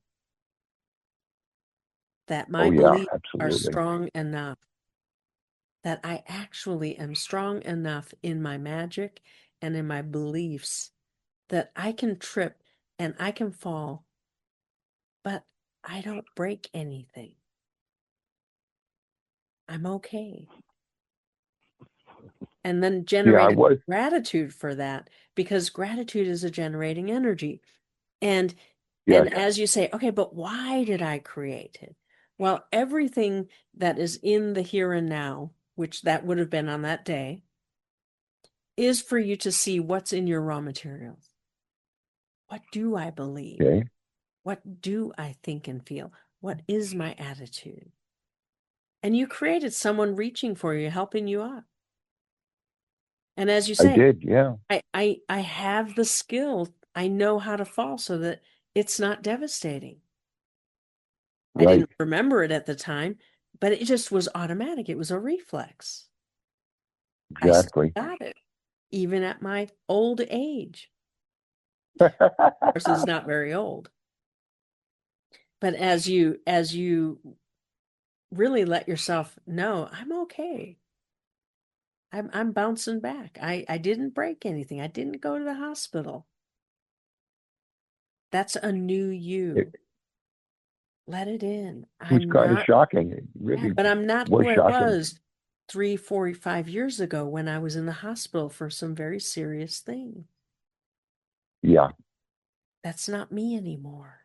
that my oh yeah, beliefs are absolutely, strong enough, that I actually am strong enough in my magic and in my beliefs that I can trip and I can fall, but I don't break anything. I'm okay. And then yeah, I generate was, gratitude for that, because gratitude is a generating energy. And yes, as you say, okay, but why did I create it? Well, everything that is in the here and now, which that would have been on that day, is for you to see what's in your raw materials. What do I believe? okay, What do I think and feel? What is my attitude? And you created someone reaching for you, helping you up. And as you I say, did, yeah, I have the skill. I know how to fall so that it's not devastating. I right, didn't remember it at the time, but it just was automatic. It was a reflex. I still exactly. got it, even at my old age. Of course, it's not very old. But as you really let yourself know, I'm okay. I'm bouncing back. I didn't break anything. I didn't go to the hospital. That's a new It you. Let it in. was I'm kind of not, shocking. It yeah, really but I'm not was who I shocking. was 3, 4, 5 years ago when I was in the hospital for some very serious things. Yeah, That's not me anymore.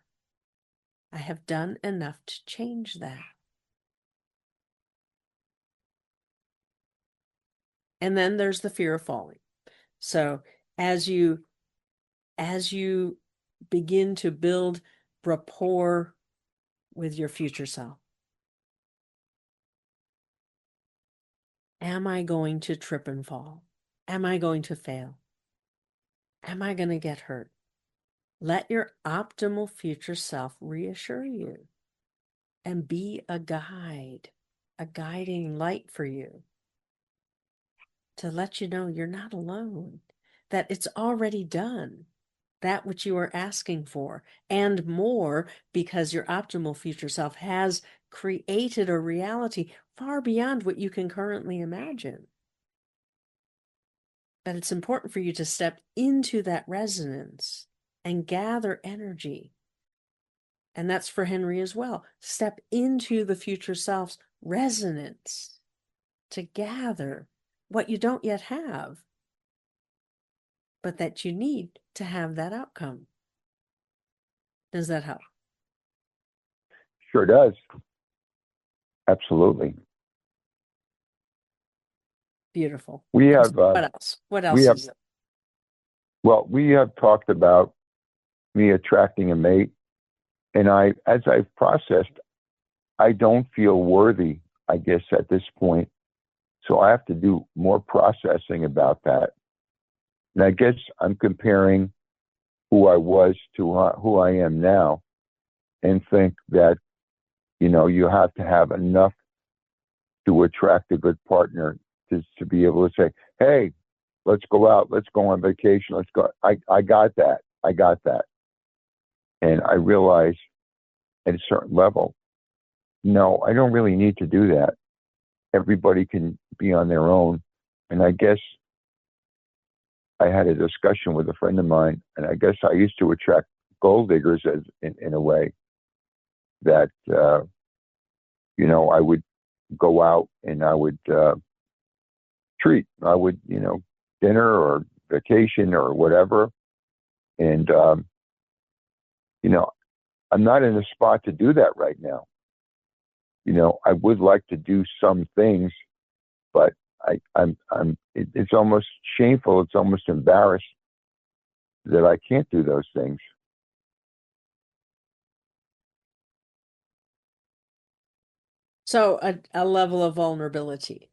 I have done enough to change that. And then there's the fear of falling. So as you as you begin to build rapport with your future self, Am I going to trip and fall? Am I going to fail? Am I going to get hurt? Let your optimal future self reassure you and be a guide, a guiding light for you to let you know you're not alone, that it's already done, that which you are asking for, and more, because your optimal future self has created a reality far beyond what you can currently imagine. But it's important for you to step into that resonance and gather energy. And that's for Henry as well. Step into the future self's resonance to gather what you don't yet have, but that you need to have that outcome. Does that help? Sure does. Absolutely. Beautiful. We have, What else? What else we have, is it? well, we have talked about me attracting a mate, and as I've processed, I don't feel worthy, I guess, at this point. So I have to do more processing about that. And I guess I'm comparing who I was to who I am now, and think that, you have to have enough to attract a good partner to be able to say, hey, let's go out, let's go on vacation, let's go. I got that. I got that. And I realize at a certain level, no, I don't really need to do that. Everybody can be on their own. And I guess I had a discussion with a friend of mine, and I guess I used to attract gold diggers in a way that, I would go out and I would treat. I would, dinner or vacation or whatever. And, I'm not in a spot to do that right now. I would like to do some things, but it's almost shameful. It's almost embarrassed that I can't do those things. So a level of vulnerability.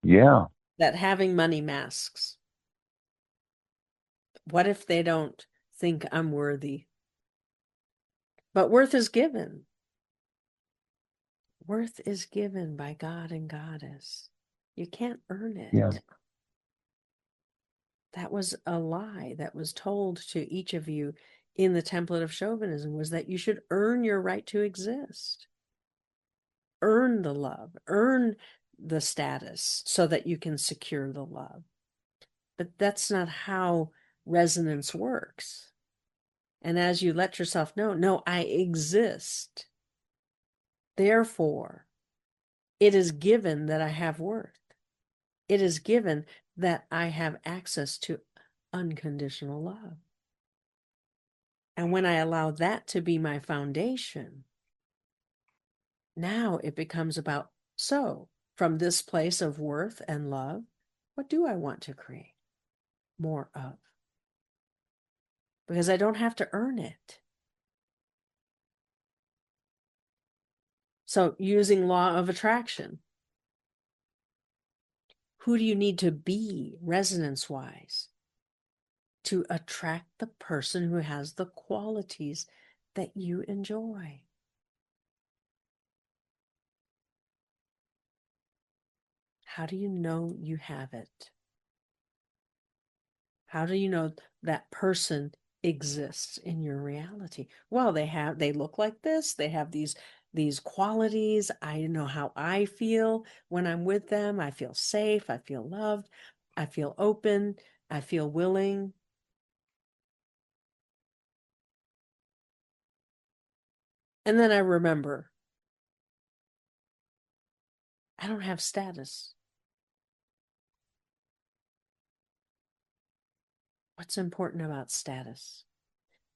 Yeah. That having money masks. What if they don't think I'm worthy? But worth is given. Worth is given by God and Goddess. You can't earn it. Yeah. That was a lie that was told to each of you in the template of chauvinism, was that you should earn your right to exist. Earn the love, earn the status so that you can secure the love. But that's not how resonance works. And as you let yourself know, no, I exist. Therefore, it is given that I have worth. It is given that I have access to unconditional love. And when I allow that to be my foundation, now it becomes about, so from this place of worth and love, what do I want to create more of? Because I don't have to earn it. So using law of attraction, who do you need to be resonance-wise to attract the person who has the qualities that you enjoy? How do you know you have it? How do you know that person exists in your reality? Well, they look like this, they have these qualities. I know how I feel when I'm with them. I feel safe, I feel loved, I feel open, I feel willing. And then I remember, I don't have status. What's important about status?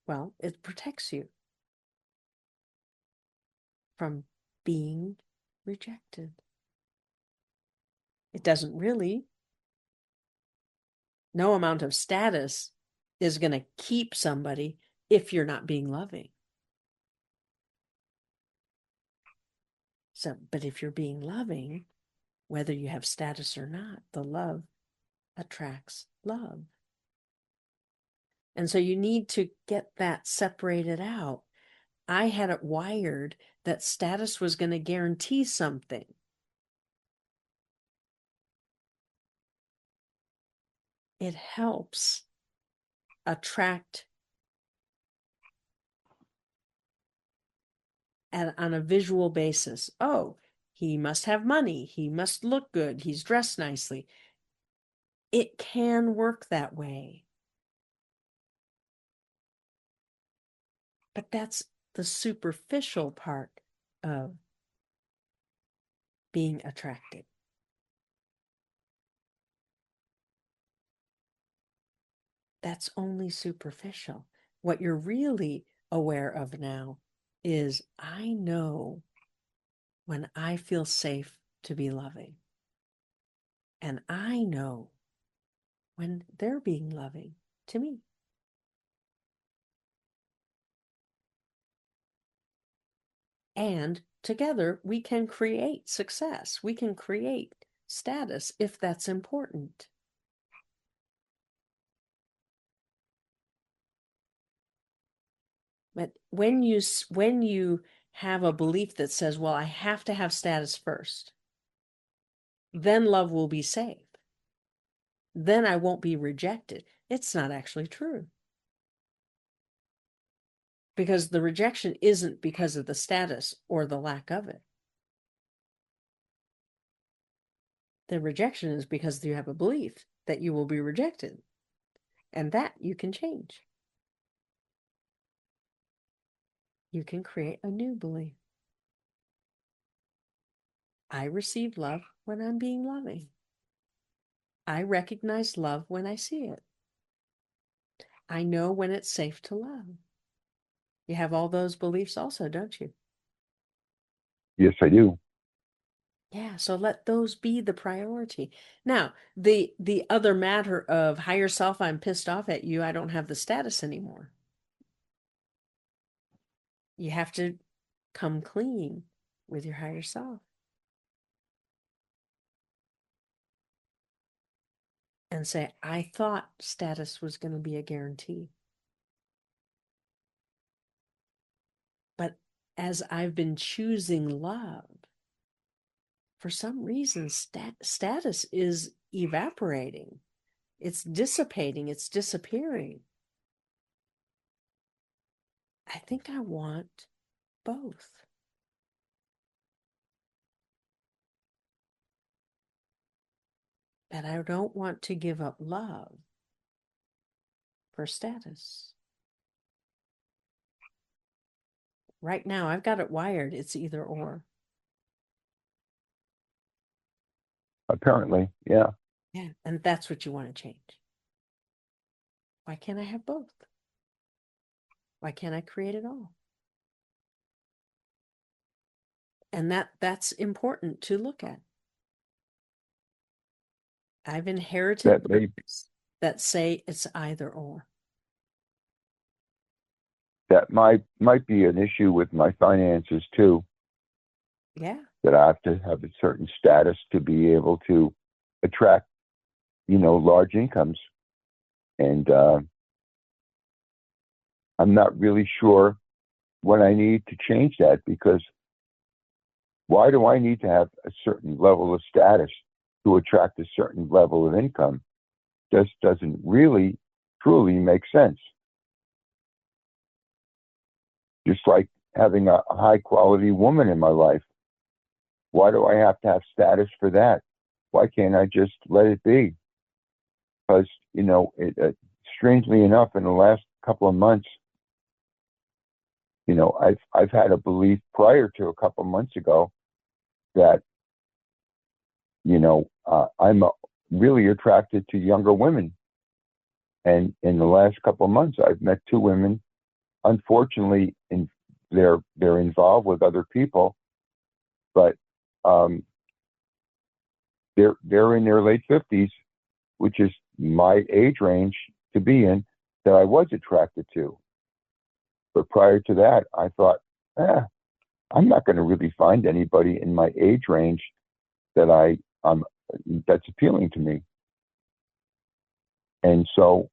Well, it protects you from being rejected. It doesn't really. No amount of status is going to keep somebody if you're not being loving. So, but if you're being loving, whether you have status or not. The love attracts love. And so you need to get that separated out. I had it wired that status was going to guarantee something. It helps attract on a visual basis. Oh, he must have money. He must look good. He's dressed nicely. It can work that way. But that's the superficial part of being attracted. That's only superficial. What you're really aware of now is I know when I feel safe to be loving. And I know when they're being loving to me. And together we can create success. We can create status if that's important. But when you have a belief that says, well, I have to have status first, then love will be safe. Then I won't be rejected. It's not actually true. Because the rejection isn't because of the status or the lack of it. The rejection is because you have a belief that you will be rejected. And that you can change. You can create a new belief. I receive love when I'm being loving. I recognize love when I see it. I know when it's safe to love. You have all those beliefs also, don't you? Yes, I do. Yeah, so let those be the priority. Now, the other matter of higher self, I'm pissed off at you, I don't have the status anymore. You have to come clean with your higher self. And say, I thought status was going to be a guarantee. But as I've been choosing love, for some reason, status is evaporating. It's dissipating. It's disappearing. I think I want both. But I don't want to give up love for status. Right now, I've got it wired. It's either or. Apparently, yeah. Yeah, and that's what you want to change. Why can't I have both? Why can't I create it all? And that's important to look at. I've inherited beliefs that say it's either or. That might be an issue with my finances too. Yeah. That I have to have a certain status to be able to attract, large incomes. And I'm not really sure when I need to change that, because why do I need to have a certain level of status to attract a certain level of income? Just doesn't really, truly make sense. Just like having a high quality woman in my life. Why do I have to have status for that? Why can't I just let it be? Because, strangely enough, in the last couple of months, I've had a belief prior to a couple of months ago that, I'm really attracted to younger women. And in the last couple of months, I've met two women. Unfortunately, they're involved with other people, but they're in their late 50s, which is my age range to be in, that I was attracted to. But prior to that, I thought, I'm not going to really find anybody in my age range that I that's appealing to me. And so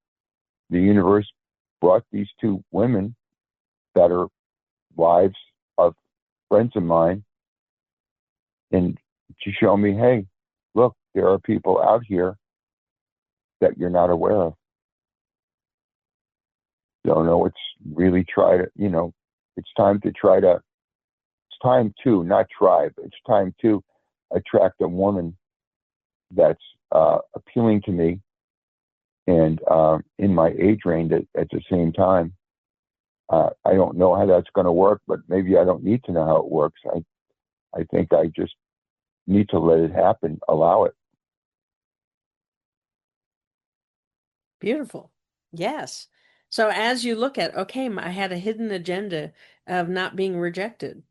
the universe brought these two women that are wives of friends of mine, and to show me, hey, look, there are people out here that you're not aware of. Don't know. It's really try to, it's time to try to, it's time to, not try, but it's time to attract a woman that's appealing to me and in my age range at the same time. I don't know how that's going to work, but maybe I don't need to know how it works. I think I just need to let it happen, allow it. Beautiful. Yes. So as you look at, okay, I had a hidden agenda of not being rejected.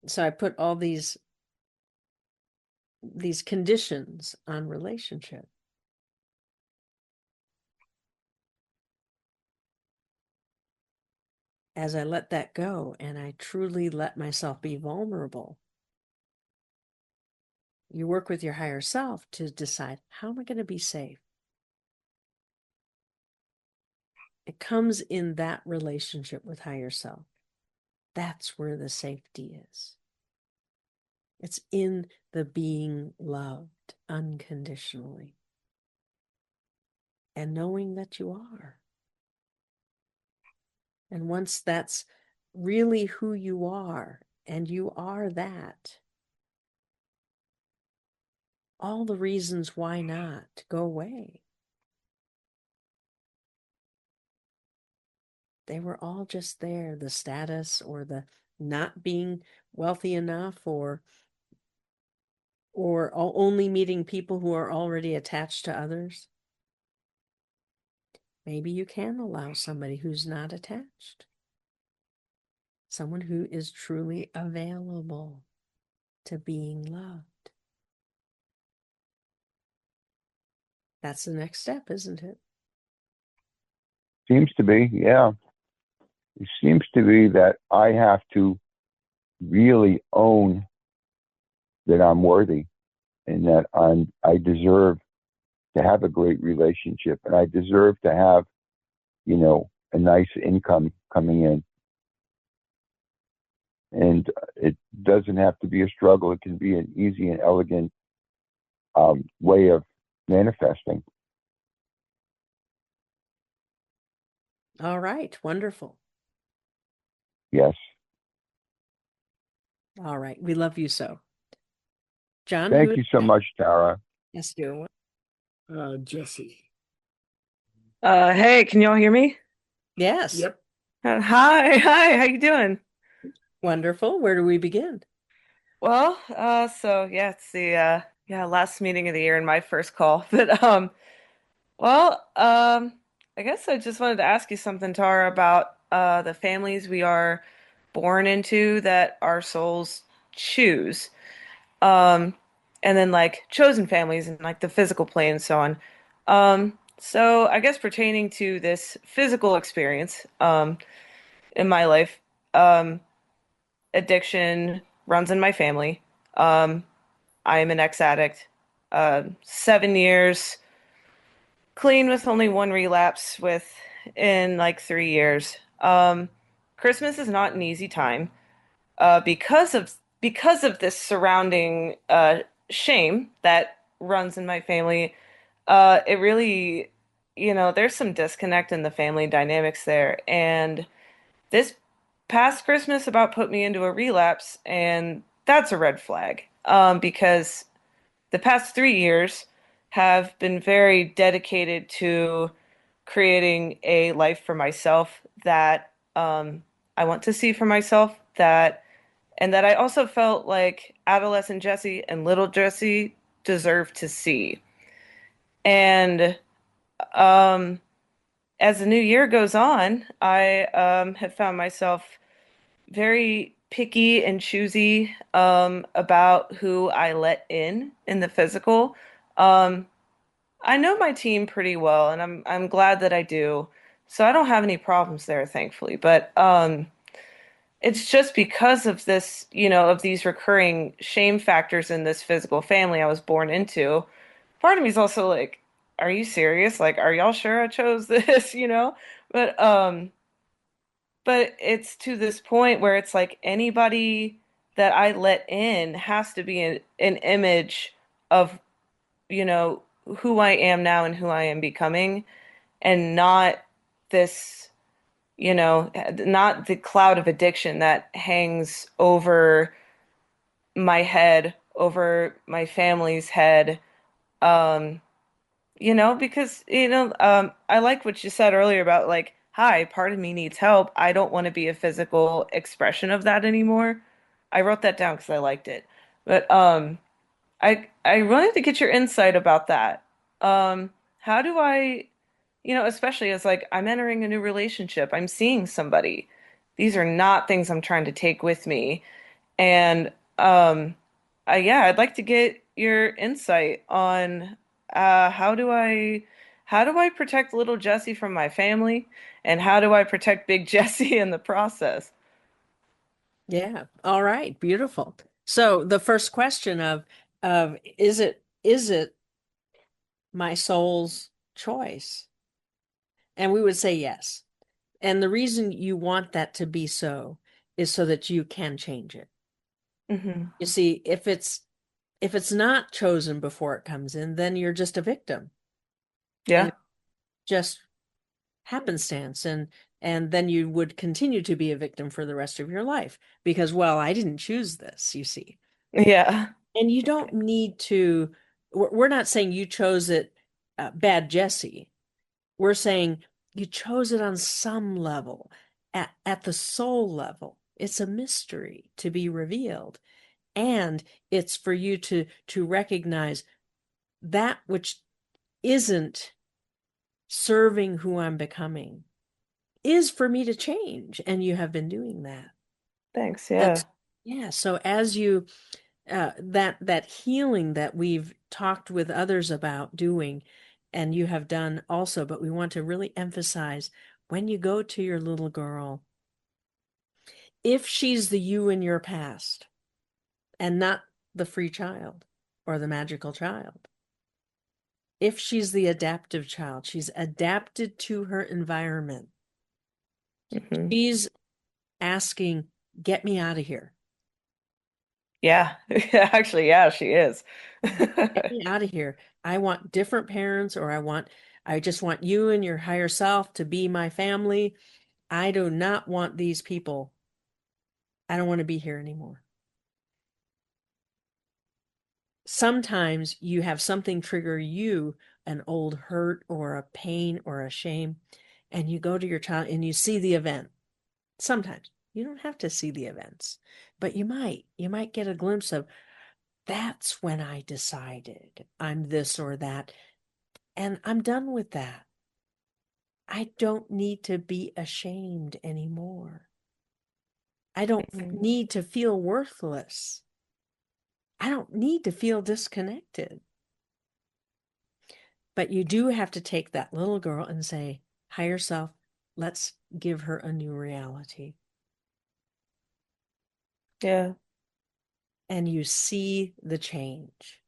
So I put all these conditions on relationship. As I let that go and I truly let myself be vulnerable, you work with your higher self to decide, how am I going to be safe? It comes in that relationship with higher self. That's where the safety is. It's in the being loved unconditionally and knowing that you are. And once that's really who you are, and you are that, all the reasons why not go away. They were all just there, the status or the not being wealthy enough or only meeting people who are already attached to others. Maybe you can allow somebody who's not attached. Someone who is truly available to being loved. That's the next step, isn't it? Seems to be, yeah. It seems to be that I have to really own that I'm worthy and that I deserve to have a great relationship and I deserve to have, a nice income coming in. And it doesn't have to be a struggle. It can be an easy and elegant way of manifesting. All right, wonderful. Yes. All right, we love you so. John, Thank you so much, Tara. Yes, you. Jesse. Hey, can y'all hear me? Yes. Yep. Hi, how you doing? Wonderful. Where do we begin? Well, so yeah, it's the last meeting of the year and my first call. I guess I just wanted to ask you something, Tara, about the families we are born into that our souls choose. Um, and then like chosen families and like the physical plane and so on. So I guess pertaining to this physical experience, in my life. Addiction runs in my family. I am an ex-addict. 7 years clean with only one relapse in like 3 years. Christmas is not an easy time because of this surrounding shame that runs in my family. It really, there's some disconnect in the family dynamics there, and this past Christmas about put me into a relapse, and that's a red flag. Because the past 3 years have been very dedicated to creating a life for myself that I want to see for myself, and that I also felt like adolescent Jesse and little Jesse deserve to see. And um, as the new year goes on, I have found myself very picky and choosy about who I let in the physical. Um, I know my team pretty well, and I'm glad that I do. So I don't have any problems there, thankfully. But it's just because of this, of these recurring shame factors in this physical family I was born into. Part of me is also like, are you serious? Like, are y'all sure I chose this, But it's to this point where it's like anybody that I let in has to be an image of, you know, who I am now and who I am becoming, and not this, not the cloud of addiction that hangs over my head, over my family's head. Um, because, I like what you said earlier about like, hi, part of me needs help. I don't want to be a physical expression of that anymore. I wrote that down because I liked it. But I really have to get your insight about that. How do I, especially as like I'm entering a new relationship, I'm seeing somebody. These are not things I'm trying to take with me. And yeah, I'd like to get your insight on how do I protect little Jesse from my family, and how do I protect big Jesse in the process? Yeah. All right. Beautiful. So the first question of is it my soul's choice? And we would say yes. And the reason you want that to be so is so that you can change it. Hmm. You see, if it's not chosen before it comes in, then you're just a victim and Yeah. just happenstance, and then you would continue to be a victim for the rest of your life because, well, I didn't choose this, you see. Yeah. And you don't need to, we're not saying you chose it, bad Jesse. We're saying you chose it on some level, at the soul level. It's a mystery to be revealed. And it's for you to recognize that which isn't serving who I'm becoming is for me to change. And you have been doing that. Thanks. And Yeah. yeah, so as you that healing that we've talked with others about doing, and you have done also, but we want to really emphasize when you go to your little girl, if she's the you in your past and not the free child or the magical child, if she's the adaptive child, she's adapted to her environment, Hmm. she's asking, get me out of here. Yeah. Actually, yeah, she is. Get me out of here. I want different parents, or I just want you and your higher self to be my family. I do not want these people. I don't want to be here anymore. Sometimes you have something trigger you, an old hurt or a pain or a shame, and you go to your child and you see the event. Sometimes you don't have to see the events, but you might get a glimpse of, that's when I decided I'm this or that, and I'm done with that. I don't need to be ashamed anymore. I don't Mhm. need to feel worthless. I don't need to feel disconnected. But you do have to take that little girl and say, higher self, let's give her a new reality. Yeah. And you see the change.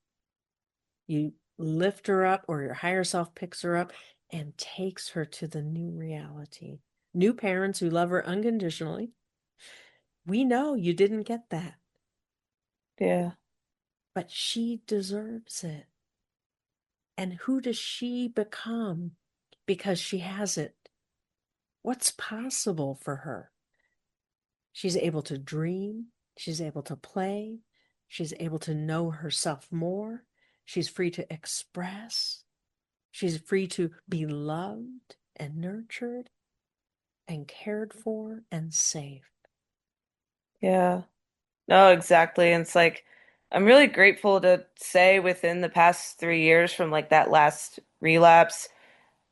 You lift her up, or your higher self picks her up and takes her to the new reality. New parents who love her unconditionally. We know you didn't get that, Yeah. but she deserves it. And who does she become because she has it? What's possible for her? She's able to dream. She's able to play. She's able to know herself more. She's free to express. She's free to be loved and nurtured and cared for and safe. Yeah. No, exactly. And it's like, I'm really grateful to say within the past 3 years from like that last relapse,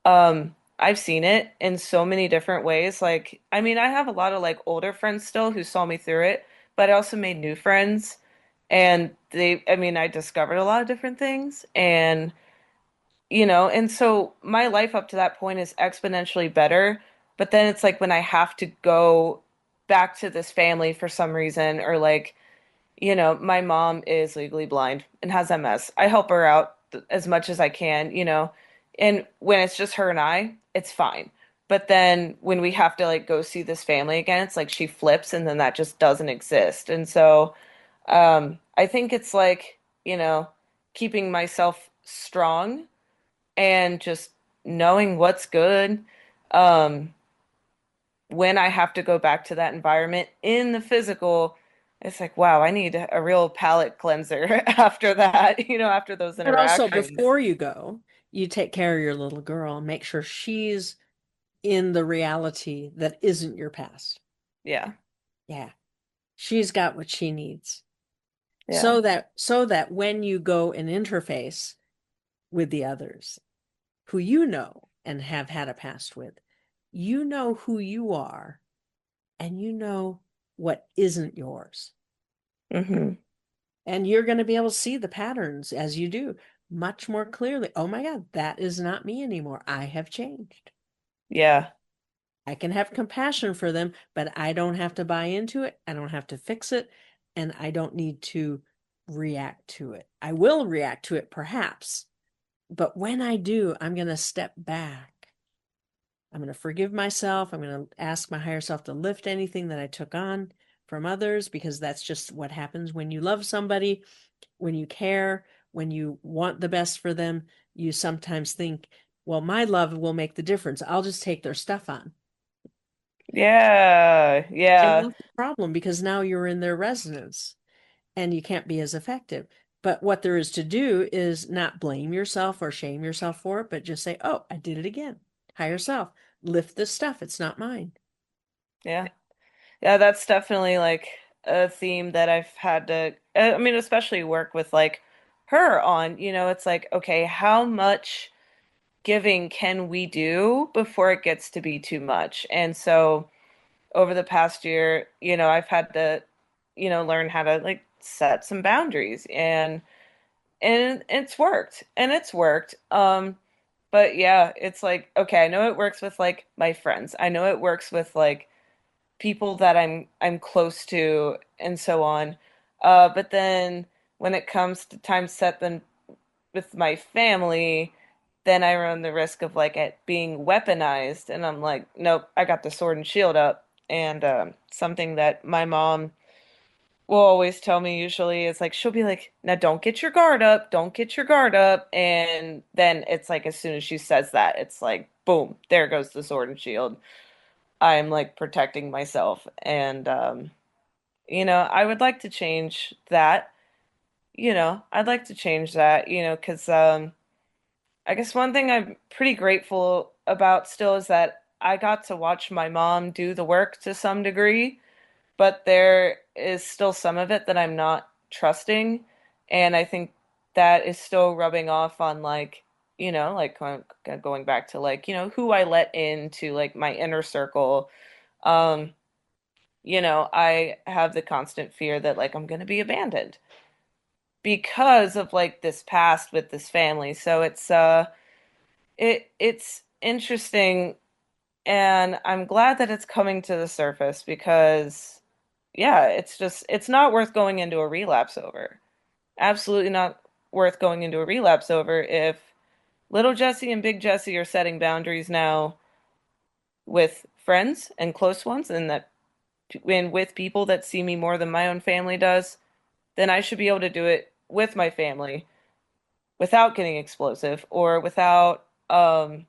I've seen it in so many different ways. Like, I mean, I have a lot of like older friends still who saw me through it, but I also made new friends. And I mean, I discovered a lot of different things. And so my life up to that point is exponentially better. But then it's like when I have to go back to this family for some reason, or like, my mom is legally blind and has MS. I help her out as much as I can, and when it's just her and I, it's fine. But then when we have to like go see this family again, it's like she flips and then that just doesn't exist. And so I think it's like, keeping myself strong and just knowing what's good. Um, when I have to go back to that environment in the physical, it's like, wow, I need a real palate cleanser after that, after those But also, interactions. before you go, you take care of your little girl and make sure she's in the reality that isn't your past. Yeah. Yeah. She's got what she needs. Yeah. So that when you go and interface with the others who you know and have had a past with, you know who you are and you know what isn't yours. Hmm. And you're going to be able to see the patterns as you do much more clearly. Oh my God, that is not me anymore. I have changed. Yeah. I can have compassion for them, but I don't have to buy into it. I don't have to fix it. And I don't need to react to it. I will react to it perhaps, but when I do, I'm going to step back. I'm going to forgive myself. I'm going to ask my higher self to lift anything that I took on from others, because that's just what happens when you love somebody, when you care, when you want the best for them. You sometimes think, well, my love will make the difference. I'll just take their stuff on. Yeah. And Yeah. that's the problem, because now you're in their resonance and you can't be as effective. But what there is to do is not blame yourself or shame yourself for it, but just say, oh, I did it again. Higher self, lift this stuff. It's not mine. Yeah. Yeah, that's definitely like a theme that I've had to, I mean, especially work with like her on, it's like, okay, how much giving can we do before it gets to be too much? And so over the past year, I've had to, learn how to like set some boundaries, and it's worked. And it's worked. But yeah, it's like, okay, I know it works with like my friends. I know it works with like people that I'm close to and so on. But then when it comes to time set then with my family, then I run the risk of like it being weaponized, and I'm like, nope, I got the sword and shield up. And something that my mom will always tell me usually is like, she'll be like, now don't get your guard up, don't get your guard up. And then it's like, as soon as she says that, it's like, boom, there goes the sword and shield. I'm like protecting myself. And, I would like to change that. I'd like to change that, because I guess one thing I'm pretty grateful about still is that I got to watch my mom do the work to some degree, but there is still some of it that I'm not trusting. And I think that is still rubbing off on like, like going back to like, who I let into like my inner circle. Um, I have the constant fear that like I'm going to be abandoned because of like this past with this family. So it's interesting, and I'm glad that it's coming to the surface because yeah, it's not worth going into a relapse over. Absolutely not worth going into a relapse over if little Jesse and big Jesse are setting boundaries now with friends and close ones, and with people that see me more than my own family does, then I should be able to do it with my family without getting explosive, or without feeling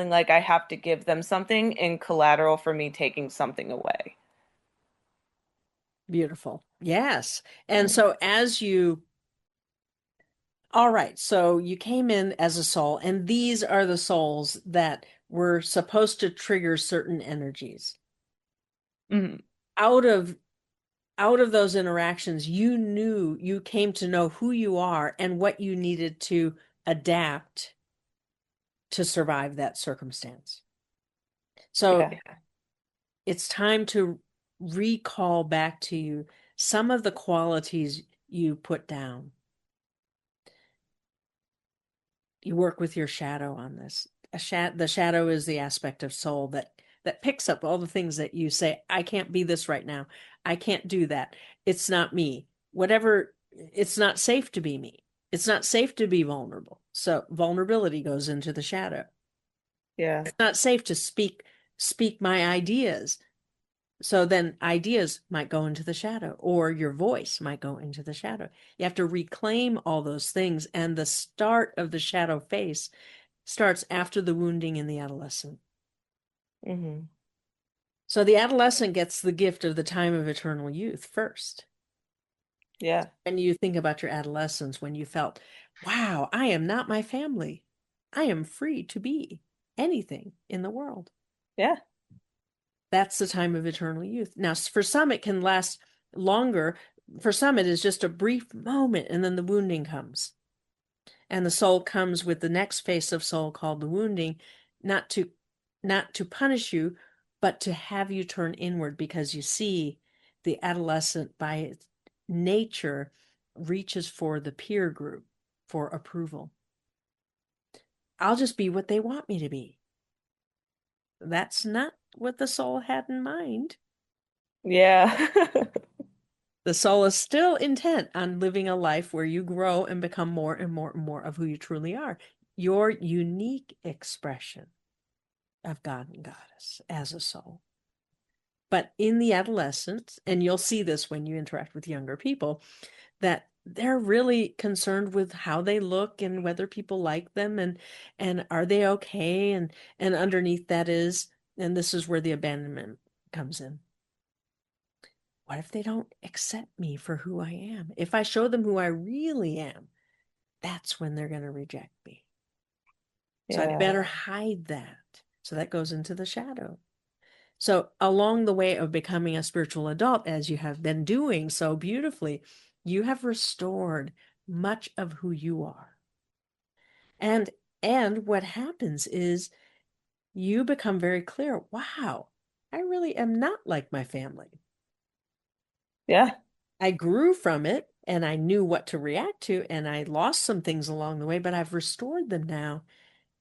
like I have to give them something in collateral for me taking something away. Beautiful. Yes. And so all right, so you came in as a soul, and these are the souls that were supposed to trigger certain energies. Mhm. Out of out of those interactions, you came to know who you are and what you needed to adapt to survive that circumstance. So Yeah. it's time to recall back to you some of the qualities you put down. You work with your shadow on this. The shadow is the aspect of soul that that picks up all the things that you say, I can't be this right now. I can't do that. It's not me. Whatever, it's not safe to be me. It's not safe to be vulnerable. So vulnerability goes into the shadow. Yeah. It's not safe to speak my ideas. So then ideas might go into the shadow, or your voice might go into the shadow. You have to reclaim all those things. And the start of the shadow face starts after the wounding in the adolescent. Hmm. So the adolescent gets the gift of the time of eternal youth first. Yeah. When you think about your adolescence, when you felt, wow, I am not my family. I am free to be anything in the world. Yeah. That's the time of eternal youth. Now, for some, it can last longer. For some, it is just a brief moment, and then the wounding comes. And the soul comes with the next phase of soul called the wounding, not to punish you, but to have you turn inward, because you see the adolescent by its nature reaches for the peer group for approval. I'll just be what they want me to be. That's not what the soul had in mind. Yeah. The soul is still intent on living a life where you grow and become more and more and more of who you truly are, your unique expression of God and Goddess as a soul. But in the adolescence, and you'll see this when you interact with younger people, that they're really concerned with how they look and whether people like them, and are they okay, and underneath that is, and this is where the abandonment comes in. What if they don't accept me for who I am? If I show them who I really am, that's when they're going to reject me. So I Yeah. better hide that. So that goes into the shadow. So along the way of becoming a spiritual adult, as you have been doing so beautifully, you have restored much of who you are. And what happens is you become very clear, wow, I really am not like my family. Yeah. I grew from it and I knew what to react to, and I lost some things along the way, but I've restored them now.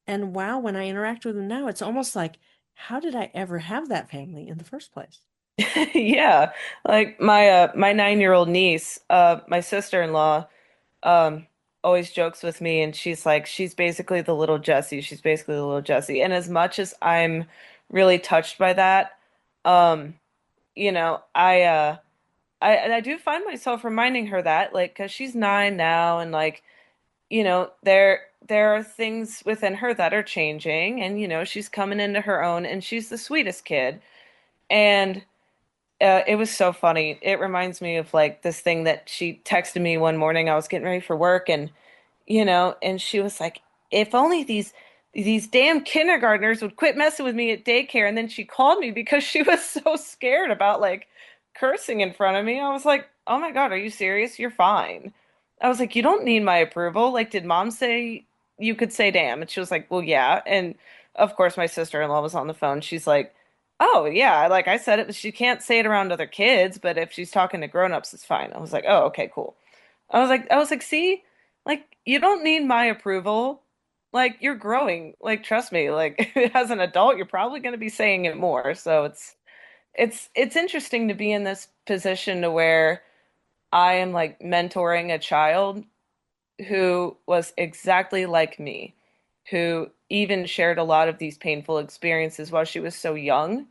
And wow, when I interact with them now, it's almost like, how did I ever have that family in the first place? Yeah. Like my 9-year-old niece, my sister-in-law, um, always jokes with me, and she's like, she's basically the little Jessie. She's basically the little Jessie. And as much as I'm really touched by that, um, I do find myself reminding her that, like, because she's 9 now, and like, there are things within her that are changing, and she's coming into her own, and she's the sweetest kid. And it was so funny. It reminds me of like this thing that she texted me one morning. I was getting ready for work, and she was like, if only these damn kindergartners would quit messing with me at daycare. And then she called me because she was so scared about like cursing in front of me. I was like, oh my God, are you serious? You're fine. I was like, you don't need my approval. Like, did mom say you could say damn? And she was like, well, yeah. And of course, my sister-in-law was on the phone. She's like, oh yeah, like I said it, but she can't say it around other kids, but if she's talking to grown-ups, it's fine. I was like, oh, okay, cool. I was like, see, like you don't need my approval. Like you're growing. Like trust me, like as an adult, you're probably going to be saying it more. So it's interesting to be in this position to where I am like mentoring a child who was exactly like me, who even shared a lot of these painful experiences while she was so young,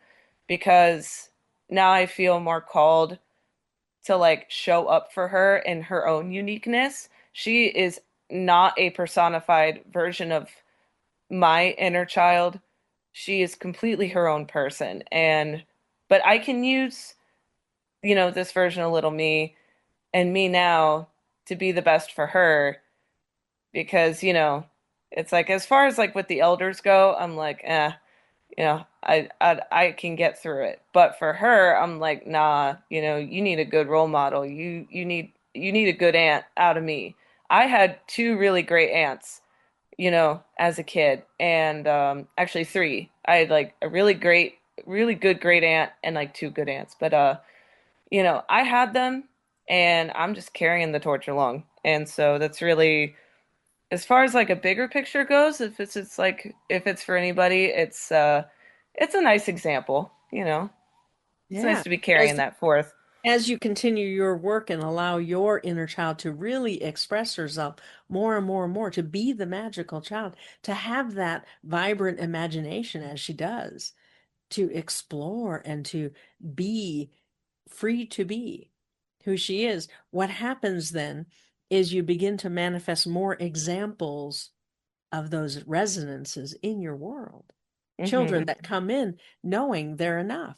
because now I feel more called to like show up for her in her own uniqueness. She is not a personified version of my inner child. She is completely her own person. But I can use, this version of little me and me now to be the best for her because, it's like as far as like with the elders go, I'm like, I can get through it. But for her, I'm like, nah, you need a good role model. You need a good aunt out of me. I had two really great aunts, as a kid, and actually three. I had like a really good great aunt and like two good aunts. But I had them, and I'm just carrying the torch along. And so that's really as far as like a bigger picture goes, if it's for anybody, it's it's a nice example, you know. It's nice Yeah. to be carrying that forth. As you continue your work and allow your inner child to really express herself more and more and more, to be the magical child, to have that vibrant imagination as she does, to explore and to be free to be who she is. What happens then is you begin to manifest more examples of those resonances in your world. Children Hmm. that come in knowing they're enough,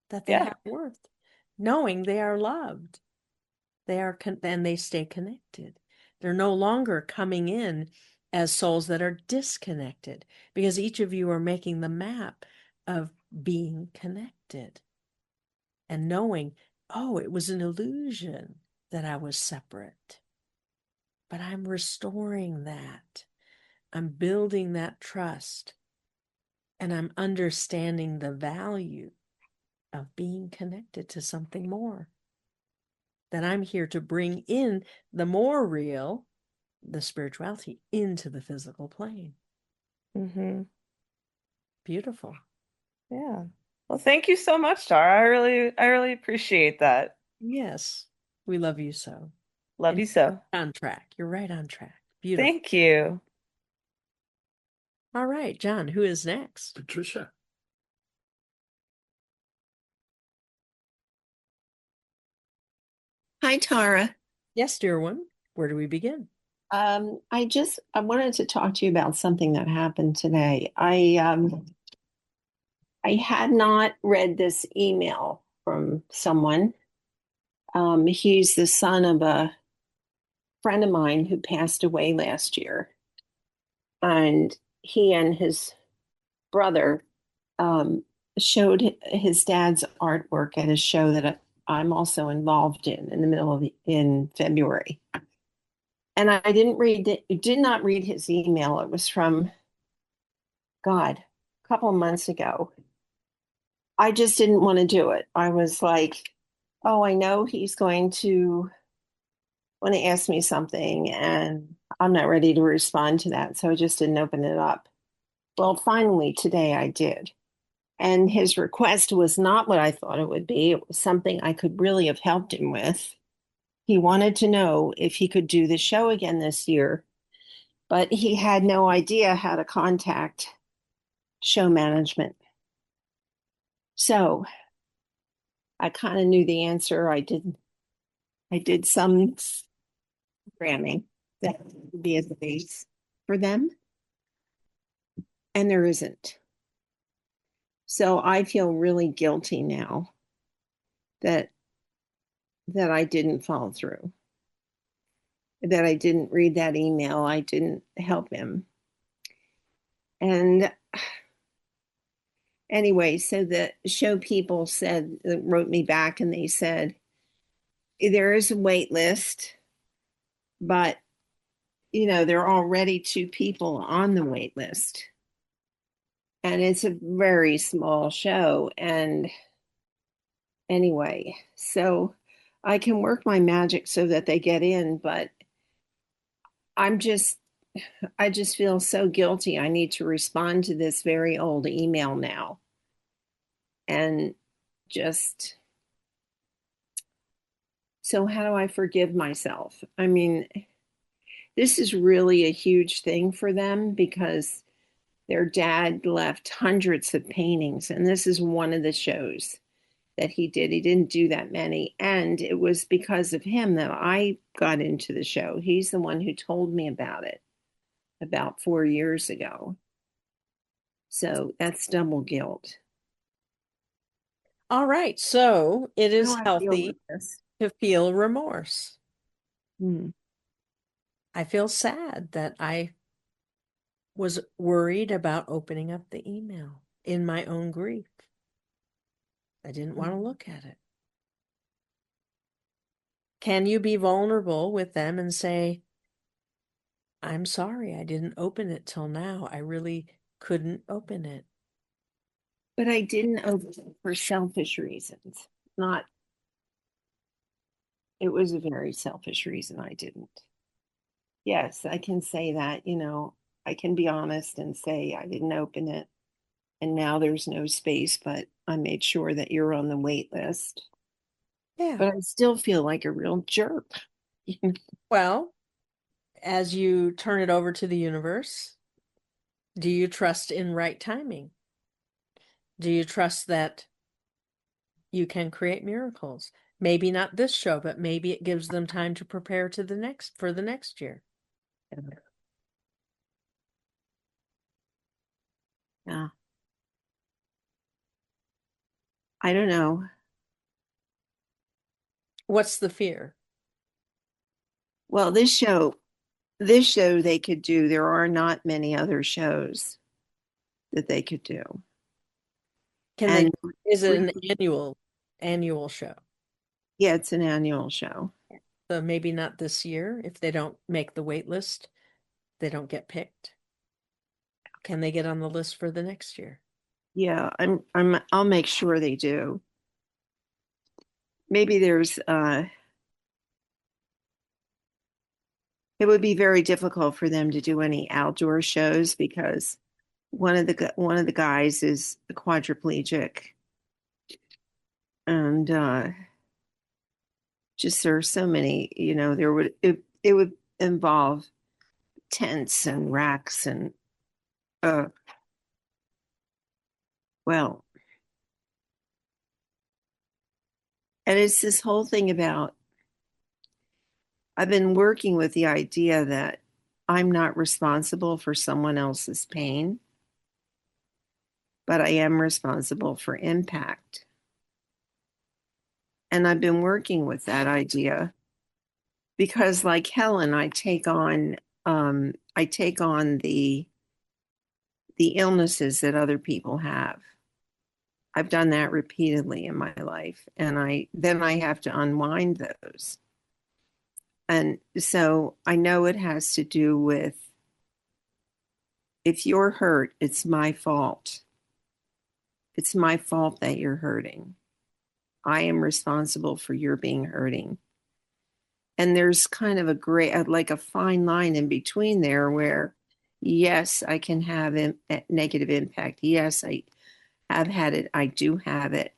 that they Yeah. have worth, knowing they are loved, and they stay connected. They're no longer coming in as souls that are disconnected, because each of you are making the map of being connected and knowing, oh, it was an illusion that I was separate. But I'm restoring that. I'm building that trust. And I'm understanding the value of being connected to something more. That I'm here to bring in the more real, the spirituality, into the physical plane. Hmm. Beautiful. Yeah. Well, thank you so much, Tara. I really appreciate that. Yes, we love you so. Love And you you're so. right on track. You're right on track. Beautiful. Thank you. All right, John, who is next? Patricia. Hi, Tara. Yes, dear one. Where do we begin? I wanted to talk to you about something that happened today. I had not read this email from someone. He's the son of a friend of mine who passed away last year, and he and his brother um, showed his dad's artwork at a show that I'm also involved in the middle of in February. And I did not read his email. It was from God, a couple of months ago. I just didn't want to do it. I was like, oh, I know he's going to want to ask me something, and I'm not ready to respond to that. So I just didn't open it up. Well, finally, today I did. And his request was not what I thought it would be. It was something I could really have helped him with. He wanted to know if he could do the show again this year, but he had no idea how to contact show management. So I kind of knew the answer. I did some programming that would be as a base for them, and there isn't. So I feel really guilty now that I didn't follow through, that I didn't read that email, I didn't help him. And anyway, so the show people wrote me back and they said, there is a wait list, but there are already 2 people on the wait list. And it's a very small show. And anyway, so I can work my magic so that they get in, but I'm just, I just feel so guilty. I need to respond to this very old email now. And just, so how do I forgive myself? I mean, this is really a huge thing for them because their dad left hundreds of paintings, and this is one of the shows that he did. He didn't do that many, and it was because of him that I got into the show. He's the one who told me about it about 4 years ago. So that's double guilt. All right. So it is How do I feel healthy with this? to feel remorse. Hmm. I feel sad that I was worried about opening up the email in my own grief. I didn't want to look at it. Can you be vulnerable with them and say, I'm sorry, I didn't open it till now. I really couldn't open it. But I didn't open it for selfish reasons. Not, it was a very selfish reason I didn't. Yes, I can say that, I can be honest and say I didn't open it. and now there's no space, but I made sure that you're on the wait list. Yeah. But I still feel like a real jerk. Well, as you turn it over to the universe, do you trust in right timing? Do you trust that you can create miracles? Maybe not this show, but maybe it gives them time to prepare for the next year. Yeah. I don't know. What's the fear? Well, this show they could do. There are not many other shows that they could do. Is it an frequently- annual show? Yeah, it's an annual show. So maybe not this year. If they don't make the wait list, they don't get picked. Can they get on the list for the next year? Yeah, I'll make sure they do. Maybe there's it would be very difficult for them to do any outdoor shows because one of the guys is a quadriplegic, and just there are so many, it would involve tents and racks and uh well, and it's this whole thing about I've been working with the idea that I'm not responsible for someone else's pain, but I am responsible for impact. And I've been working with that idea because, like Helen, I take on the illnesses that other people have. I've done that repeatedly in my life, and I have to unwind those. And so I know it has to do with if you're hurt, it's my fault. It's my fault that you're hurting. I am responsible for your being hurting. And there's kind of a gray, like a fine line in between there where, yes, I can have a negative impact. Yes, I have had it. I do have it.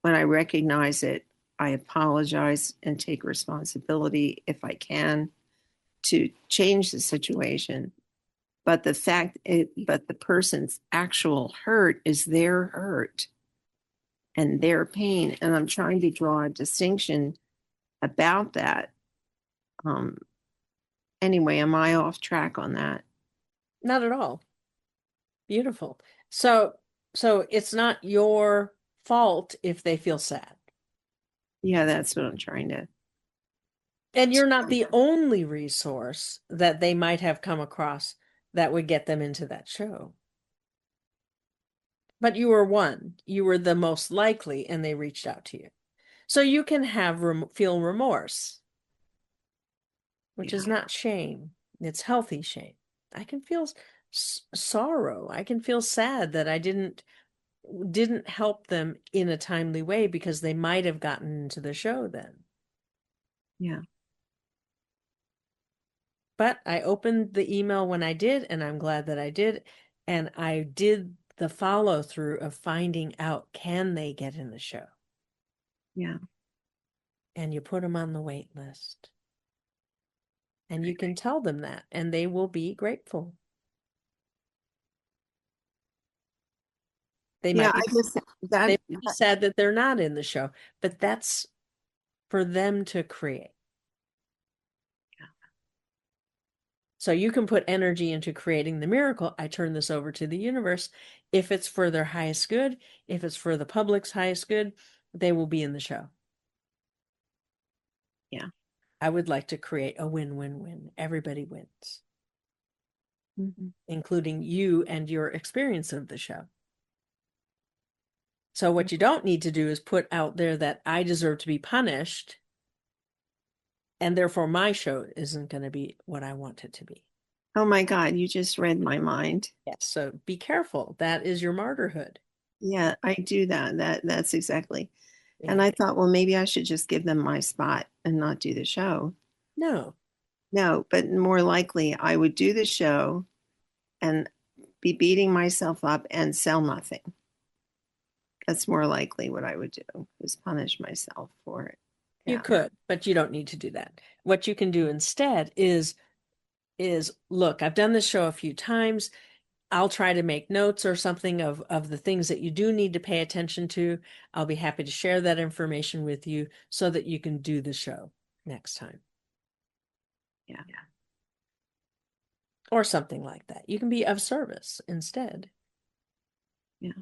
When I recognize it, I apologize and take responsibility if I can to change the situation. But the person's actual hurt is their hurt and their pain. And I'm trying to draw a distinction about that. Anyway, am I off track on that? Not at all. Beautiful. So it's not your fault if they feel sad. Yeah, that's what I'm trying to. And you're not the only resource that they might have come across that would get them into that show. But you were one. You were the most likely, and they reached out to you. So you can feel remorse, which is not shame. It's healthy shame. I can feel sorrow. I can feel sad that I didn't help them in a timely way because they might have gotten into the show then. Yeah. But I opened the email when I did, and I'm glad that I did. And I did the follow through of finding out, can they get in the show? Yeah. And you put them on the wait list. And you can tell them that, and they will be grateful. They might be sad that they're not in the show, but that's for them to create. So you can put energy into creating the miracle. I turn this over to the universe. If it's for their highest good, if it's for the public's highest good, they will be in the show. Yeah. I would like to create a win-win-win. Everybody wins, including you and your experience of the show. So what you don't need to do is put out there that I deserve to be punished, and therefore my show isn't going to be what I want it to be. Oh my God, you just read my mind. Yes, so be careful. That is your martyrhood. Yeah, I do that. That's exactly. Yeah. And I thought, well, maybe I should just give them my spot and not do the show. No, but more likely I would do the show and be beating myself up and sell nothing. That's more likely what I would do, is punish myself for it. You could, but you don't need to do that. What you can do instead is look, I've done this show a few times. I'll try to make notes or something of the things that you do need to pay attention to. I'll be happy to share that information with you so that you can do the show next time. Yeah. Or something like that. You can be of service instead. Yeah.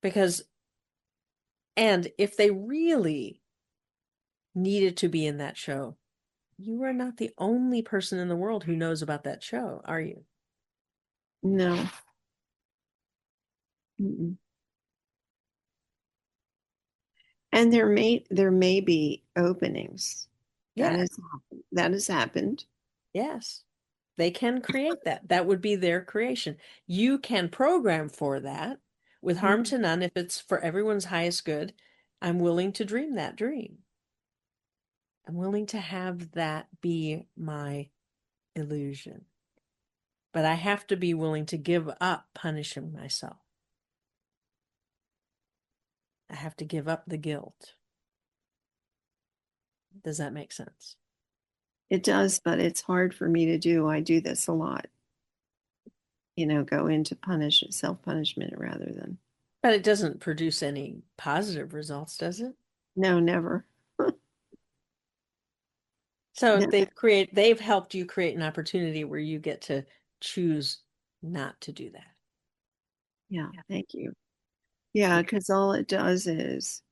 Because, and if they really needed to be in that show, you are not the only person in the world who knows about that show, are you? No. Mm-mm. And there may be openings. Yeah. That has happened. Yes. They can create that. That would be their creation. You can program for that with harm to none if it's for everyone's highest good. I'm willing to dream that dream. I'm willing to have that be my illusion. But I have to be willing to give up punishing myself. I have to give up the guilt. Does that make sense? It does, but it's hard for me to do. I do this a lot. Go into self-punishment rather than. But it doesn't produce any positive results, does it? No, never. So No. they've helped you create an opportunity where you get to choose not to do that. Yeah, thank you. Yeah, because all it does is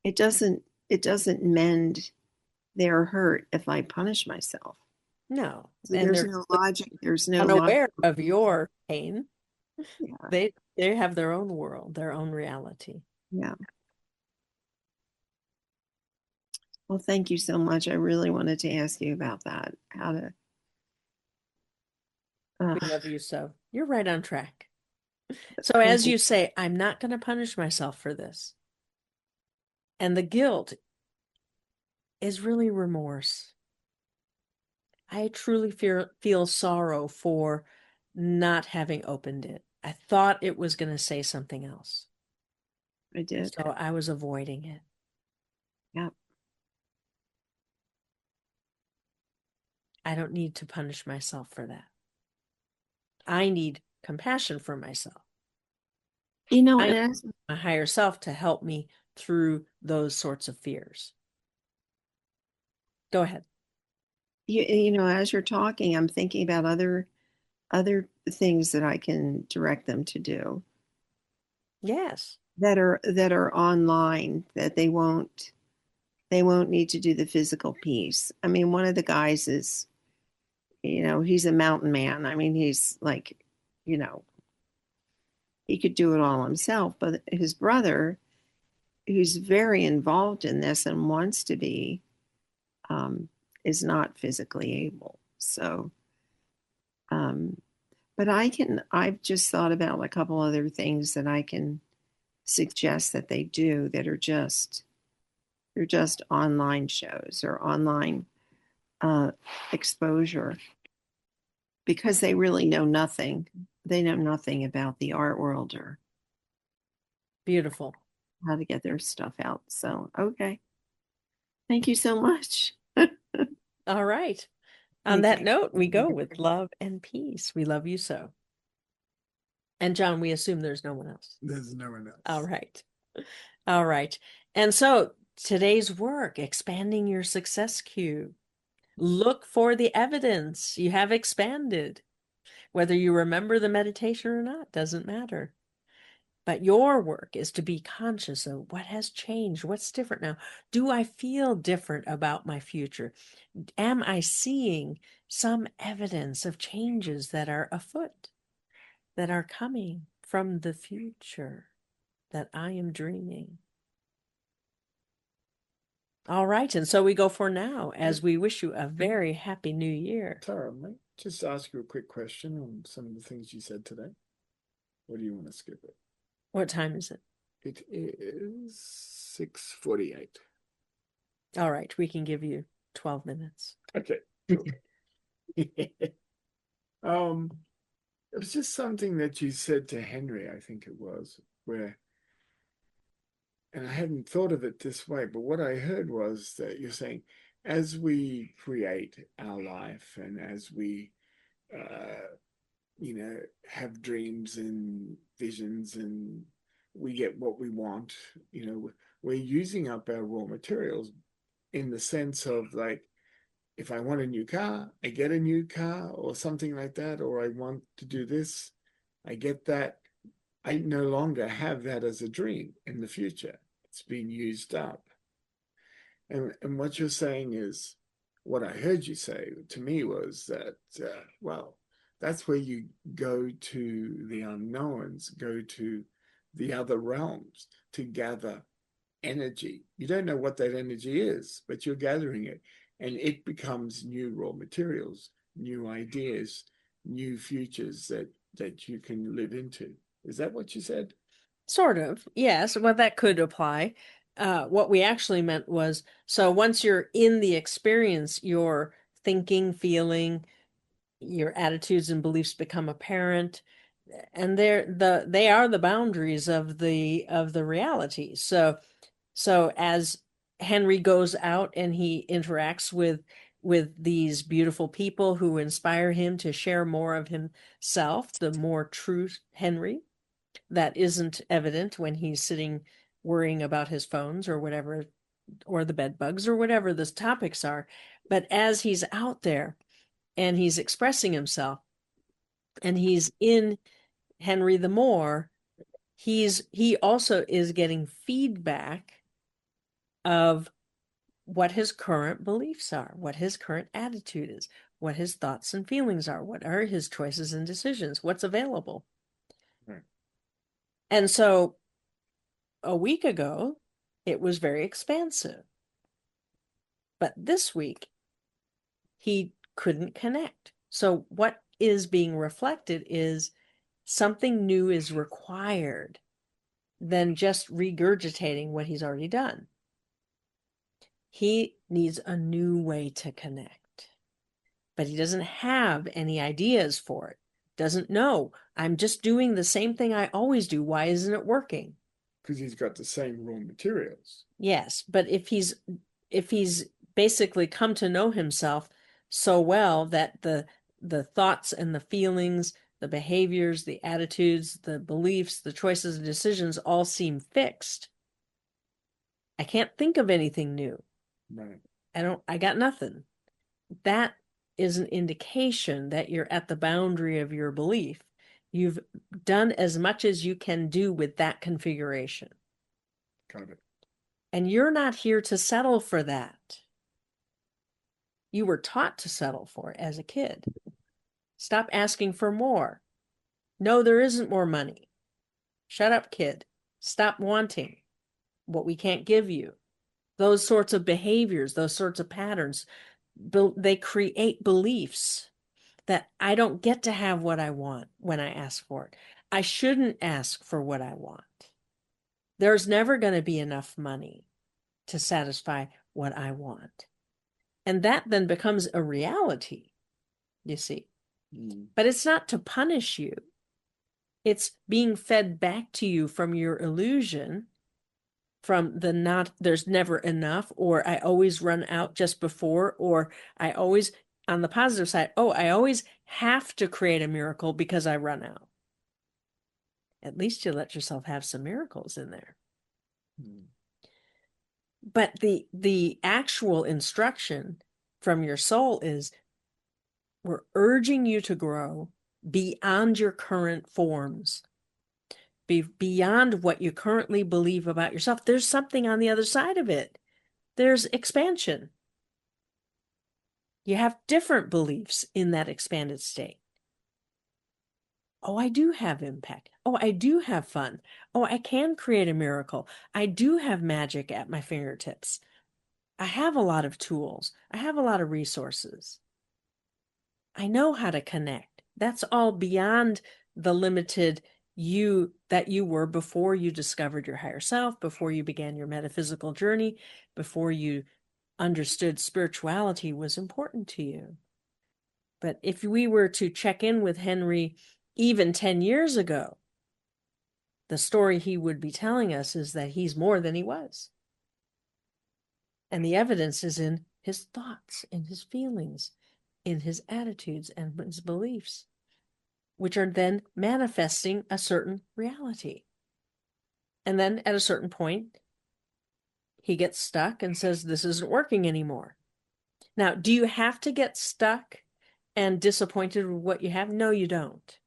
it doesn't mend their hurt if I punish myself. No. So And there's they're no logic. There's no unaware logic. of your pain. Yeah. They have their own world, their own reality. Yeah. Well, thank you so much. I really wanted to ask you about that. How to. We love you so. You're right on track. So as you say, I'm not going to punish myself for this. And the guilt is really remorse. I truly feel sorrow for not having opened it. I thought it was going to say something else. I did. So I was avoiding it. Yeah. I don't need to punish myself for that. I need compassion for myself. I need my higher self to help me through those sorts of fears. Go ahead. As you're talking, I'm thinking about other things that I can direct them to do. Yes. That are online, that they won't need to do the physical piece. I mean, one of the guys is, he's a mountain man. I mean, he's like, he could do it all himself, but his brother, who's very involved in this and wants to be, is not physically able. So, but I've just thought about a couple other things that I can suggest that they do that are they're just online shows or online exposure, because they really know nothing. They know nothing about the art world or Beautiful. how to get their stuff out. So, okay. Thank you so much. All right. On Thank that you. note, we go with love and peace. We love you so. And John, we assume there's no one else. There's no one else. All right. All right. And so today's work, expanding your success cube. Look for the evidence you have expanded. Whether you remember the meditation or not, doesn't matter. But your work is to be conscious of what has changed, what's different now. Do I feel different about my future? Am I seeing some evidence of changes that are afoot, that are coming from the future that I am dreaming? All right, and so we go for now as we wish you a very happy new year. Tara, may I just ask you a quick question on some of the things you said today? Or do you want to skip it? What time is it? It is 6:48. All right, we can give you 12 minutes. Okay. Cool. It was just something that you said to Henry, I think it was, where, and I hadn't thought of it this way, but what I heard was that you're saying, as we create our life and as we, have dreams and visions and we get what we want, we're using up our raw materials in the sense of like, if I want a new car, I get a new car or something like that, or I want to do this, I get that. I no longer have that as a dream in the future. It's been used up. And what you're saying is, what I heard you say to me was that, well, that's where you go to the unknowns, go to the other realms to gather energy. You don't know what that energy is, but you're gathering it. And it becomes new raw materials, new ideas, new futures that you can live into. Is that what you said? Sort of, yes. Well, that could apply. What we actually meant was, so once you're in the experience, your thinking, feeling, your attitudes and beliefs become apparent, and they are the boundaries of the reality. So as Henry goes out and he interacts with these beautiful people who inspire him to share more of himself, the more true Henry that isn't evident when he's sitting worrying about his phones or whatever, or the bed bugs or whatever the topics are. But as he's out there and he's expressing himself and he's in Henry the More, he also is getting feedback of what his current beliefs are, what his current attitude is, what his thoughts and feelings are, what are his choices and decisions, what's available. Right. And so a week ago, it was very expansive. But this week, he couldn't connect. So what is being reflected is something new is required than just regurgitating what he's already done. He needs a new way to connect, but he doesn't have any ideas for it. Doesn't know. I'm just doing the same thing I always do. Why isn't it working? Because he's got the same raw materials. Yes, but if he's basically come to know himself so well that the thoughts and the feelings, the behaviors, the attitudes, the beliefs, the choices and decisions all seem fixed. I can't think of anything new. Right. I got nothing. That is an indication that you're at the boundary of your belief. You've done as much as you can do with that configuration. Got it. And you're not here to settle for that. You were taught to settle for it as a kid. Stop asking for more. No, there isn't more money. Shut up, kid. Stop wanting what we can't give you. Those sorts of behaviors, those sorts of patterns, they create beliefs that I don't get to have what I want when I ask for it. I shouldn't ask for what I want. There's never going to be enough money to satisfy what I want. And that then becomes a reality, you see. But it's not to punish you. It's being fed back to you from your illusion, from the not, there's never enough, or I always run out just before, or I always, on the positive side, oh, I always have to create a miracle because I run out. At least you let yourself have some miracles in there. But the actual instruction from your soul is, we're urging you to grow beyond your current forms, beyond what you currently believe about yourself. There's something on the other side of it. There's expansion. You have different beliefs in that expanded state. Oh, I do have impact. Oh, I do have fun. Oh, I can create a miracle. I do have magic at my fingertips. I have a lot of tools. I have a lot of resources. I know how to connect. That's all beyond the limited you that you were before you discovered your higher self, before you began your metaphysical journey, before you understood spirituality was important to you. But if we were to check in with Henry even 10 years ago, the story he would be telling us is that he's more than he was. And the evidence is in his thoughts, in his feelings, in his attitudes and his beliefs, which are then manifesting a certain reality. And then at a certain point, he gets stuck and says, this isn't working anymore. Now, do you have to get stuck and disappointed with what you have? No, you don't.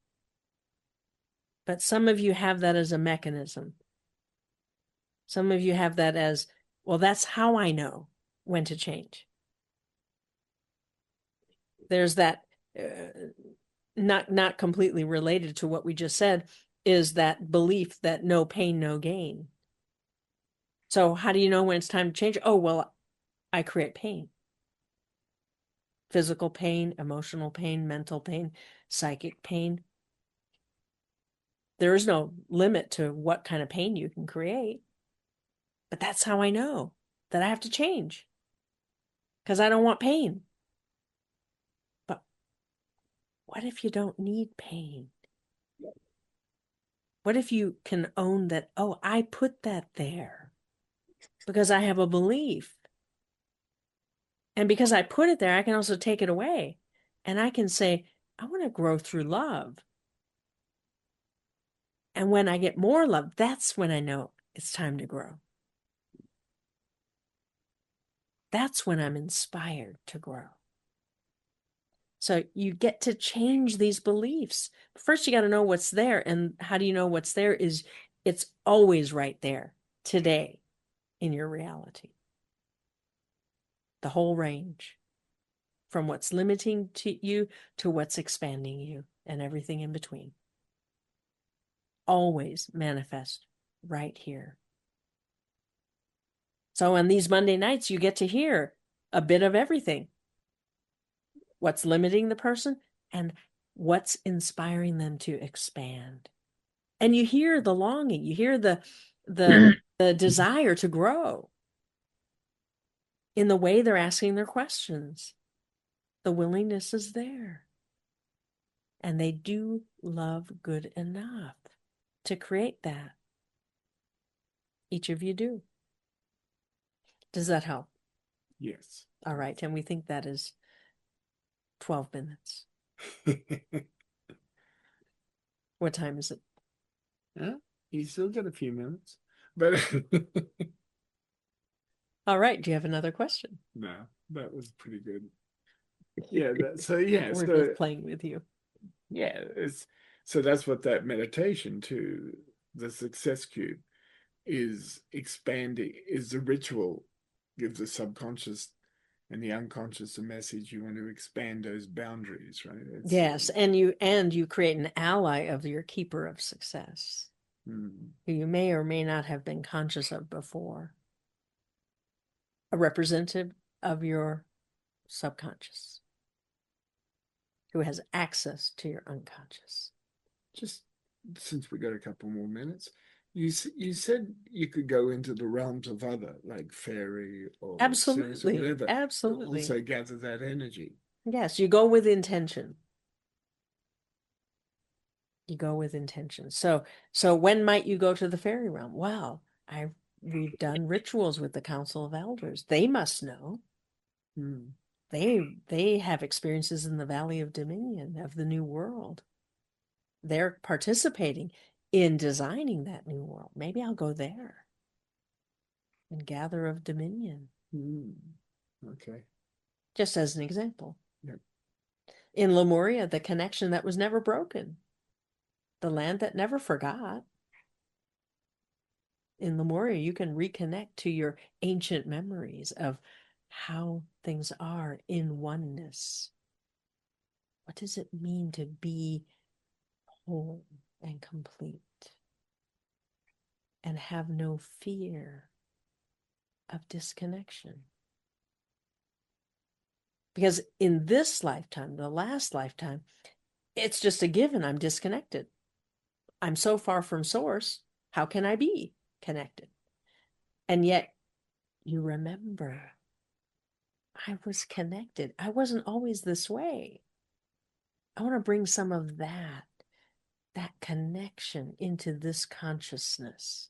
But some of you have that as a mechanism. Some of you have that as, well, that's how I know when to change. There's that, not completely related to what we just said, is that belief that no pain, no gain. So how do you know when it's time to change? Oh, well, I create pain. Physical pain, emotional pain, mental pain, psychic pain. There is no limit to what kind of pain you can create. But that's how I know that I have to change, because I don't want pain. But what if you don't need pain? What if you can own that, oh, I put that there because I have a belief. And because I put it there, I can also take it away. And I can say, I want to grow through love. And when I get more love, that's when I know it's time to grow. That's when I'm inspired to grow. So you get to change these beliefs. First, you got to know what's there. And how do you know what's there? Is it's always right there today in your reality. The whole range, from what's limiting to you to what's expanding you and everything in between. Always manifest right here. So on these Monday nights, you get to hear a bit of everything. What's limiting the person and what's inspiring them to expand. And you hear the longing, you hear the desire to grow in the way they're asking their questions. The willingness is there. And they do love good enough to create that. Each of you do. Does that help? Yes. All right. And we think that is 12 minutes. What time is it? Yeah, you still got a few minutes. But All right. Do you have another question? no, that was pretty good. Yeah, yeah, We're so just playing with you. yeah, so that's what that meditation to the success cube is expanding, is the ritual, gives the subconscious and the unconscious a message. You want to expand those boundaries, right? Yes, and you create an ally of your keeper of success, who you may or may not have been conscious of before. A representative of your subconscious who has access to your unconscious. Just since we got a couple more minutes, you said you could go into the realms of other, like fairy or spirits or Absolutely, whatever, to absolutely. also gather that energy. Yes, you go with intention. You go with intention. So when might you go to the fairy realm? Well, we've done rituals with the Council of Elders. They must know. They have experiences in the Valley of Dominion of the New World. They're participating in designing that new world. Maybe I'll go there and gather of Dominion. Okay. Just as an example. Yep. In Lemuria, the connection that was never broken. The land that never forgot. In Lemuria, you can reconnect to your ancient memories of how things are in oneness. What does it mean to be whole and complete and have no fear of disconnection? Because in this lifetime, the last lifetime, it's just a given. I'm disconnected. I'm so far from source. How can I be connected? And yet you remember, I was connected. I wasn't always this way. I want to bring some of that that connection into this consciousness.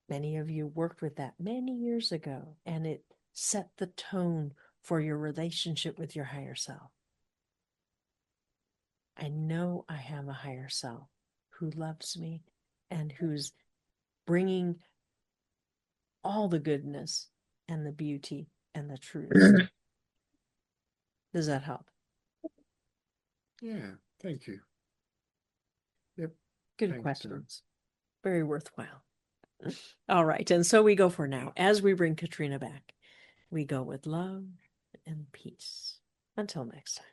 Many of you worked with that many years ago, and it set the tone for your relationship with your higher self. I know I have a higher self who loves me and who's bringing all the goodness and the beauty and the truth. Does that help? Yeah, thank you. Yep. Good Thanks, questions. Very worthwhile. All right. And so we go for now. As we bring Katharina back, we go with love and peace. Until next time.